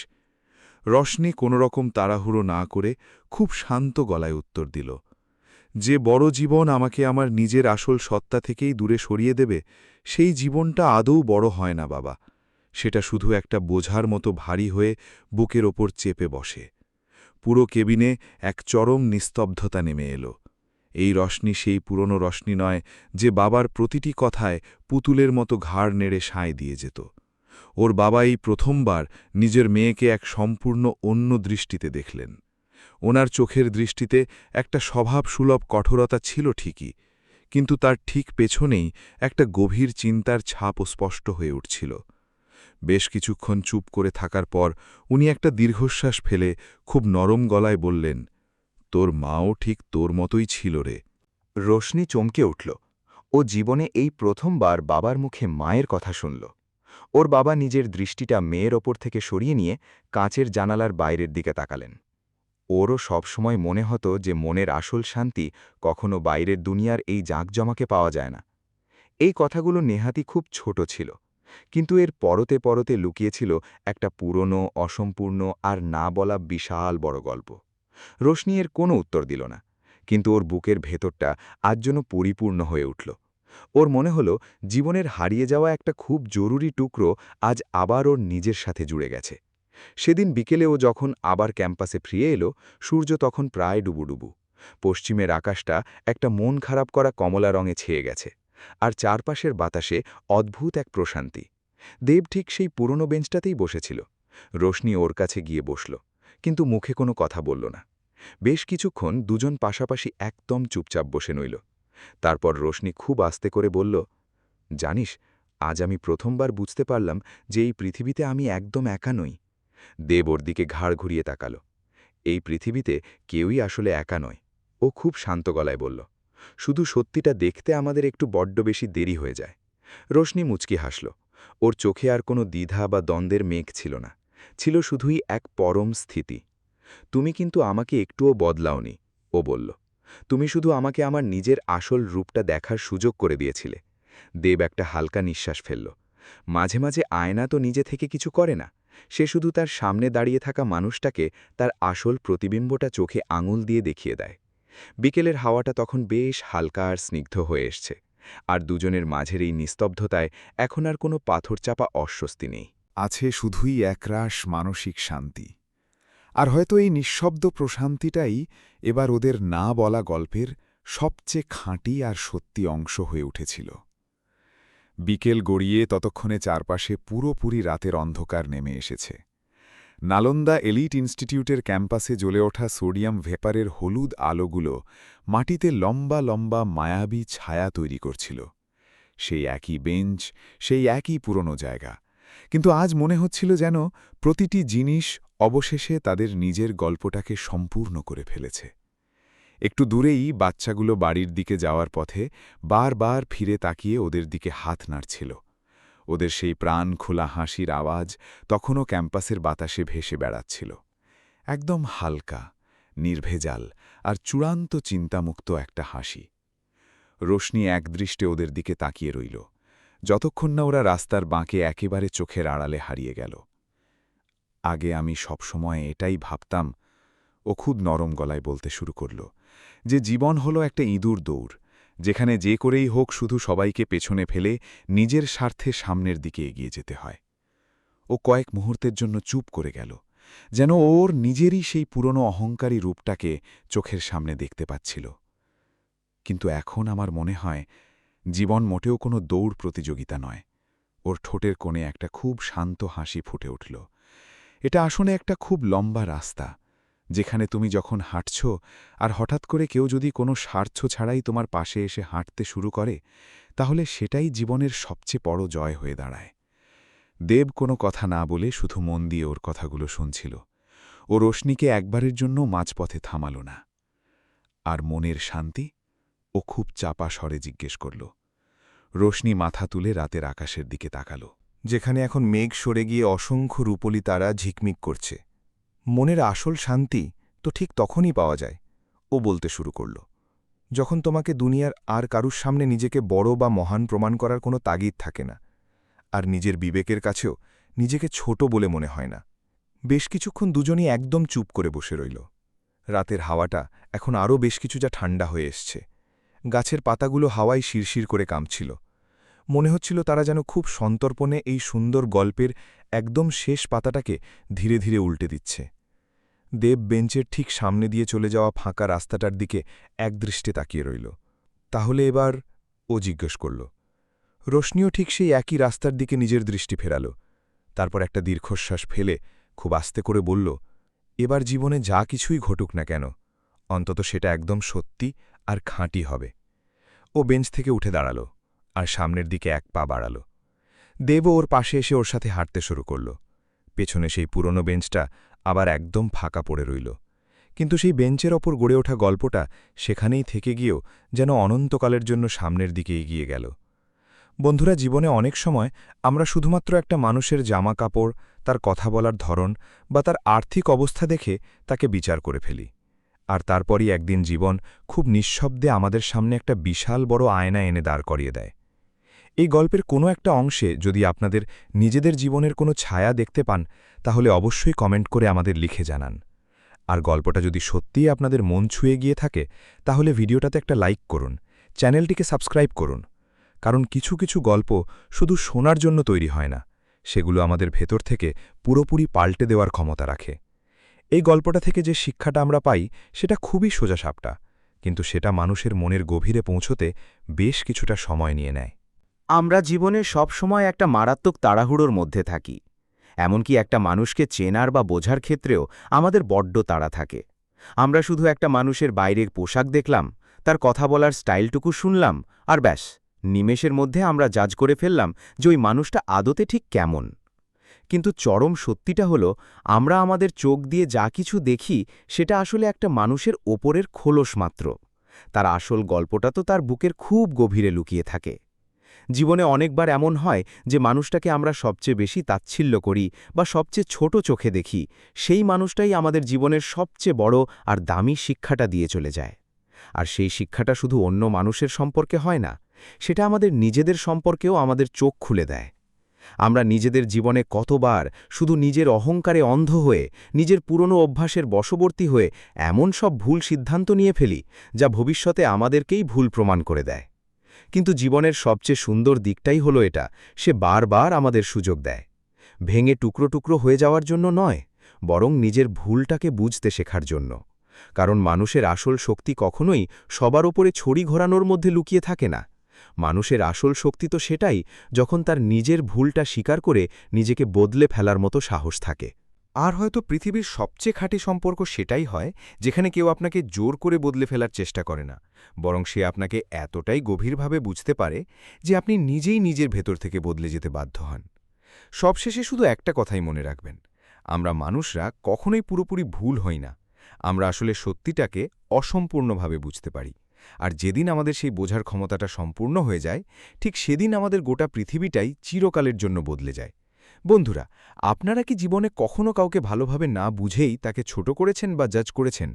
রশনি কোনোরকম তাড়াহুড়ো না করে খুব শান্ত গলায় উত্তর দিল, যে বড় জীবন আমাকে আমার নিজের আসল সত্তা থেকেই দূরে সরিয়ে দেবে, সেই জীবনটা আদৌ বড় হয় না বাবা। সেটা শুধু একটা বোঝার মতো ভারী হয়ে বুকের ওপর চেপে বসে। পুরো কেবিনে এক চরম নিস্তব্ধতা নেমে এলো। এই রশনি সেই পুরনো রশনি নয় যে বাবার প্রতিটি কথায় পুতুলের মতো ঘাড় নেড়ে সায় দিয়ে যেত। ওর বাবা এই প্রথমবার নিজের মেয়েকে এক সম্পূর্ণ অন্য দৃষ্টিতে দেখলেন। ওনার চোখের দৃষ্টিতে একটা স্বভাবসুলভ কঠোরতা ছিল ঠিকই, কিন্তু তার ঠিক পেছনেই একটা গভীর চিন্তার ছাপও স্পষ্ট হয়ে উঠছিল। বেশ কিছুক্ষণ চুপ করে থাকার পর উনি একটা দীর্ঘশ্বাস ফেলে খুব নরম গলায় বললেন, তোর মাও ঠিক তোর মতোই ছিল রে। রোশনি চমকে উঠল। ও জীবনে এই প্রথমবার বাবার মুখে মায়ের কথা শুনল। ওর বাবা নিজের দৃষ্টিটা মেয়ের ওপর থেকে সরিয়ে নিয়ে কাঁচের জানালার বাইরের দিকে তাকালেন। ওরও সবসময় মনে হতো যে মনের আসল শান্তি কখনো বাইরের দুনিয়ার এই জাঁকজমাকে পাওয়া যায় না। এই কথাগুলো নেহাতি খুব ছোট ছিল, কিন্তু এর পরতে পরতে লুকিয়েছিল একটা পুরনো, অসম্পূর্ণ আর না বলা বিশাল বড় গল্প। রোশনি এর কোনো উত্তর দিল না, কিন্তু ওর বুকের ভেতরটা আজ যেন পরিপূর্ণ হয়ে উঠল। ওর মনে হল জীবনের হারিয়ে যাওয়া একটা খুব জরুরি টুকরো আজ আবার ওর নিজের সাথে জুড়ে গেছে। সেদিন বিকেলে ও যখন আবার ক্যাম্পাসে ফিরে এলো, সূর্য তখন প্রায় ডুবুডুবু। পশ্চিমের আকাশটা একটা মন খারাপ করা কমলা রঙে ছেয়ে গেছে, আর চারপাশের বাতাসে অদ্ভুত এক প্রশান্তি। দেব ঠিক সেই পুরনো বেঞ্চটাতেই বসেছিল। রোশনি ওর কাছে গিয়ে বসল, কিন্তু মুখে কোনো কথা বলল না। বেশ কিছুক্ষণ দুজন পাশাপাশি একদম চুপচাপ বসে রইল। তারপর রোশনি খুব আস্তে করে বলল, জানিস, আজ আমি প্রথমবার বুঝতে পারলাম যে এই পৃথিবীতে আমি একদম একা নই। দেব ওর দিকে ঘাড় ঘুরিয়ে তাকাল। এই পৃথিবীতে কেউই আসলে একা নয়, ও খুব শান্ত গলায় বলল। শুধু সত্যিটা দেখতে আমাদের একটু বড্ড বেশি দেরি হয়ে যায়। রোশনি মুচকি হাসল। ওর চোখে আর কোনো দ্বিধা বা দ্বন্দ্বের মেঘ ছিল না, ছিল শুধুই এক পরম স্থিতি। তুমি কিন্তু আমাকে একটুও বদলাওনি, ও বলল। তুমি শুধু আমাকে আমার নিজের আসল রূপটা দেখার সুযোগ করে দিয়েছিলে। দেব একটা হালকা নিঃশ্বাস ফেলল। মাঝে মাঝে আয়না তো নিজে থেকে কিছু করে না, সে শুধু তার সামনে দাঁড়িয়ে থাকা মানুষটাকে তার আসল প্রতিবিম্বটা চোখে আঙুল দিয়ে দেখিয়ে দেয়। বিকেলের হাওয়াটা তখন বেশ হালকা আর স্নিগ্ধ হয়ে এসছে, আর দুজনের মাঝের এই নিস্তব্ধতায় এখন আর কোনো পাথরচাপা অস্বস্তি নেই। আছে শুধুই একরাশ মানসিক শান্তি। আর হয়তো এই নিঃশব্দ প্রশান্তিটাই এবার ওদের না বলা গল্পের সবচেয়ে খাঁটি আর সত্যি অংশ হয়ে উঠেছিল। বিকেল গড়িয়ে ততক্ষণে চারপাশে পুরোপুরি রাতের অন্ধকার নেমে এসেছে। নালন্দা এলিট ইনস্টিটিউটের ক্যাম্পাসে জ্বলে ওঠা সোডিয়াম ভেপারের হলুদ আলোগুলো মাটিতে লম্বা লম্বা মায়াবী ছায়া তৈরি করছিল। সেই একই বেঞ্চ, সেই একই পুরনো জায়গা, কিন্তু আজ মনে হচ্ছিল যেন প্রতিটি জিনিস অবশেষে তাদের নিজের গল্পটাকে সম্পূর্ণ করে ফেলেছে। একটু দূরেই বাচ্চাগুলো বাড়ির দিকে যাওয়ার পথে বারবার ফিরে তাকিয়ে ওদের দিকে হাত নাড়ছিল। ওদের সেই প্রাণ খোলা হাসির আওয়াজ তখনও ক্যাম্পাসের বাতাসে ভেসে বেড়াচ্ছিল, একদম হালকা, নির্ভেজাল আর চূড়ান্ত চিন্তামুক্ত একটা হাসি। রোশনি একদৃষ্টে ওদের দিকে তাকিয়ে রইল, যতক্ষণ না ওরা রাস্তার বাঁকে একেবারে চোখের আড়ালে হারিয়ে গেল। আগে আমি সবসময় এটাই ভাবতাম, ও খুব নরম গলায় বলতে শুরু করল, যে জীবন হলো একটা ইঁদুর দৌড়, যেখানে যে করেই হোক শুধু সবাইকে পেছনে ফেলে নিজের স্বার্থে সামনের দিকে এগিয়ে যেতে হয়। ও কয়েক মুহূর্তের জন্য চুপ করে গেল, যেন ওর নিজেরই সেই পুরনো অহংকারী রূপটাকে চোখের সামনে দেখতে পাচ্ছিল। কিন্তু এখন আমার মনে হয় জীবন মোটেও কোনো দৌড় প্রতিযোগিতা নয়। ওর ঠোঁটের কোণে একটা খুব শান্ত হাসি ফুটে উঠল। এটা আসলে একটা খুব লম্বা রাস্তা, যেখানে তুমি যখন হাঁটছ আর হঠাৎ করে কেউ যদি কোনো স্বার্থ ছাড়াই তোমার পাশে এসে হাঁটতে শুরু করে, তাহলে সেটাই জীবনের সবচেয়ে বড় জয় হয়ে দাঁড়ায়। দেব কোনো কথা না বলে শুধু মন দিয়ে ওর কথাগুলো শুনছিল। ও রোশনিকে একবারের জন্য মাঝপথে থামাল না। আর মনের শান্তি? ও খুব চাপা স্বরে জিজ্ঞেস করল। রোশনি মাথা তুলে রাতের আকাশের দিকে তাকাল, যেখানে এখন মেঘ সরে গিয়ে অসংখ্য রূপলি তারা ঝিকমিক করছে। মনের আসল শান্তি তো ঠিক তখনই পাওয়া যায়, ও বলতে শুরু করল, যখন তোমাকে দুনিয়ার আর কারুর সামনে নিজেকে বড় বা মহান প্রমাণ করার কোনো তাগিদ থাকে না, আর নিজের বিবেকের কাছেও নিজেকে ছোট বলে মনে হয় না। বেশ কিছুক্ষণ দুজনই একদম চুপ করে বসে রইল। রাতের হাওয়াটা এখন আরও বেশ কিছুটা ঠান্ডা হয়ে এসছে। গাছের পাতাগুলো হাওয়ায় শিরশির করে কাঁপছিল। মনে হচ্ছিল তারা যেন খুব সন্তর্পণে এই সুন্দর গল্পের একদম শেষ পাতাটাকে ধীরে ধীরে উল্টে দিচ্ছে। দেব বেঞ্চের ঠিক সামনে দিয়ে চলে যাওয়া ফাঁকা রাস্তাটার দিকে একদৃষ্টে তাকিয়ে রইল। তাহলে এবার? ও জিজ্ঞেস করল। রোশনিও ঠিক সেই একই রাস্তার দিকে নিজের দৃষ্টি ফেরাল। তারপর একটা দীর্ঘশ্বাস ফেলে খুব আস্তে করে বলল, এবার জীবনে যা কিছুই ঘটুক না কেন, অন্তত সেটা একদম সত্যি আর খাঁটি হবে। ও বেঞ্চ থেকে উঠে দাঁড়াল আর সামনের দিকে এক পা বাড়াল। দেবও ওর পাশে এসে ওর সাথে হাঁটতে শুরু করল। পেছনে সেই পুরনো বেঞ্চটা আবার একদম ফাঁকা পড়ে রইল, কিন্তু সেই বেঞ্চের ওপর গড়ে ওঠা গল্পটা সেখানেই থেকে গিয়েও যেন অনন্তকালের জন্য সামনের দিকে এগিয়ে গেল। বন্ধুরা, জীবনে অনেক সময় আমরা শুধুমাত্র একটা মানুষের জামা কাপড়, তার কথা বলার ধরন বা তার আর্থিক অবস্থা দেখে তাকে বিচার করে ফেলি, আর তারপরই একদিন জীবন খুব নিঃশব্দে আমাদের সামনে একটা বিশাল বড় আয়না এনে দাঁড় করিয়ে দেয়। এই গল্পের কোনো একটা অংশে যদি আপনাদের নিজেদের জীবনের কোনো ছায়া দেখতে পান, তাহলে অবশ্যই কমেন্ট করে আমাদের লিখে জানান। আর গল্পটা যদি সত্যিই আপনাদের মন ছুঁয়ে গিয়ে থাকে, তাহলে ভিডিওটাতে একটা লাইক করুন, চ্যানেলটিকে সাবস্ক্রাইব করুন, কারণ কিছু কিছু গল্প শুধু শোনার জন্য তৈরি হয় না, সেগুলো আমাদের ভেতর থেকে পুরোপুরি পাল্টে দেওয়ার ক্ষমতা রাখে। এই গল্পটা থেকে যে শিক্ষাটা আমরা পাই সেটা খুবই সোজাসাপটা, কিন্তু সেটা মানুষের মনের গভীরে পৌঁছতে বেশ কিছুটা সময় নিয়ে নেয়। আমরা জীবনে সব সময় একটা মারাত্মক তাড়াহুড়োর মধ্যে থাকি। এমনকি একটা মানুষকে চেনার বা বোঝার ক্ষেত্রেও আমাদের বড্ড তাড়া থাকে। আমরা শুধু একটা মানুষের বাইরের পোশাক দেখলাম, তার কথা বলার স্টাইলটুকু শুনলাম, আর ব্যাস নিমেষের মধ্যে আমরা জাজ করে ফেললাম যে ওই মানুষটা আদতে ঠিক কেমন। কিন্তু চরম সত্যিটা হলো, আমরা আমাদের চোখ দিয়ে যা কিছু দেখি সেটা আসলে একটা মানুষের ওপরের খোলস মাত্র। তার আসল গল্পটা তো তার বুকের খুব গভীরে লুকিয়ে থাকে। জীবনে অনেকবার এমন হয় যে মানুষটাকে আমরা সবচেয়ে বেশি তাচ্ছিল্য করি বা সবচেয়ে ছোট চোখে দেখি, সেই মানুষটাই আমাদের জীবনের সবচেয়ে বড় আর দামি শিক্ষাটা দিয়ে চলে যায়। আর সেই শিক্ষাটা শুধু অন্য মানুষের সম্পর্কে হয় না, সেটা আমাদের নিজেদের সম্পর্কেও আমাদের চোখ খুলে দেয়। আমরা নিজেদের জীবনে কতবার শুধু নিজের অহংকারে অন্ধ হয়ে, নিজের পুরনো অভ্যাসের বশবর্তী হয়ে এমন সব ভুল সিদ্ধান্ত নিয়ে ফেলি যা ভবিষ্যতে আমাদেরকেই ভুল প্রমাণ করে দেয়। কিন্তু জীবনের সবচেয়ে সুন্দর দিকটাই হলো এটা, সে বারবার আমাদের সুযোগ দেয়। ভেঙে টুকরো টুকরো হয়ে যাওয়ার জন্য নয়, বরং নিজের ভুলটাকে বুঝতে শেখার জন্য। কারণ মানুষের আসল শক্তি কখনোই সবার ওপরে ছড়ি ঘোরানোর মধ্যে লুকিয়ে থাকে না। মানুষের আসল শক্তি তো সেটাই যখন তার নিজের ভুলটা স্বীকার করে নিজেকে বদলে ফেলার মতো সাহস থাকে। আর হয়তো পৃথিবীর সবচেয়ে খাঁটি সম্পর্ক সেটাই হয় যেখানে কেউ আপনাকে জোর করে বদলে ফেলার চেষ্টা করে না, বরং সে আপনাকে এতটাই গভীরভাবে বুঝতে পারে যে আপনি নিজেই নিজের ভেতর থেকে বদলে যেতে বাধ্য হন। সবশেষে শুধু একটা কথাই মনে রাখবেন, আমরা মানুষরা কখনোই পুরোপুরি ভুল হই না। আমরা আসলে সত্যিটাকে অসম্পূর্ণভাবে বুঝতে পারি। আর যেদিন আমাদের সেই বোঝার ক্ষমতাটা সম্পূর্ণ হয়ে যায়, ঠিক সেদিন আমাদের গোটা পৃথিবীটাই চিরকালের জন্য বদলে যায়। বন্ধুরা, আপনারা কি জীবনে কখনো কাউকে ভালোভাবে না বুঝেই তাকে ছোট করেছেন বা জাজ করেছেন?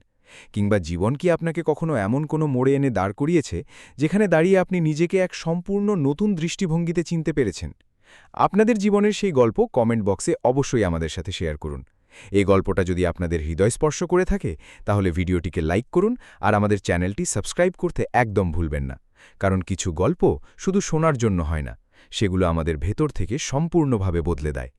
কিংবা জীবন কি আপনাকে কখনো এমন কোনো মোড়ে এনে দাঁড় করিয়েছে যেখানে দাঁড়িয়ে আপনি নিজেকে এক সম্পূর্ণ নতুন দৃষ্টিভঙ্গিতে চিনতে পেরেছেন? আপনাদের জীবনের সেই গল্প কমেন্ট বক্সে অবশ্যই আমাদের সাথে শেয়ার করুন। এই গল্পটা যদি আপনাদের হৃদয় স্পর্শ করে থাকে তাহলে ভিডিওটিকে লাইক করুন আর আমাদের চ্যানেলটি সাবস্ক্রাইব করতে একদম ভুলবেন না। কারণ কিছু গল্প শুধু শোনার জন্য হয় না, সেগুলো আমাদের ভেতর থেকে সম্পূর্ণভাবে বদলে দেয়।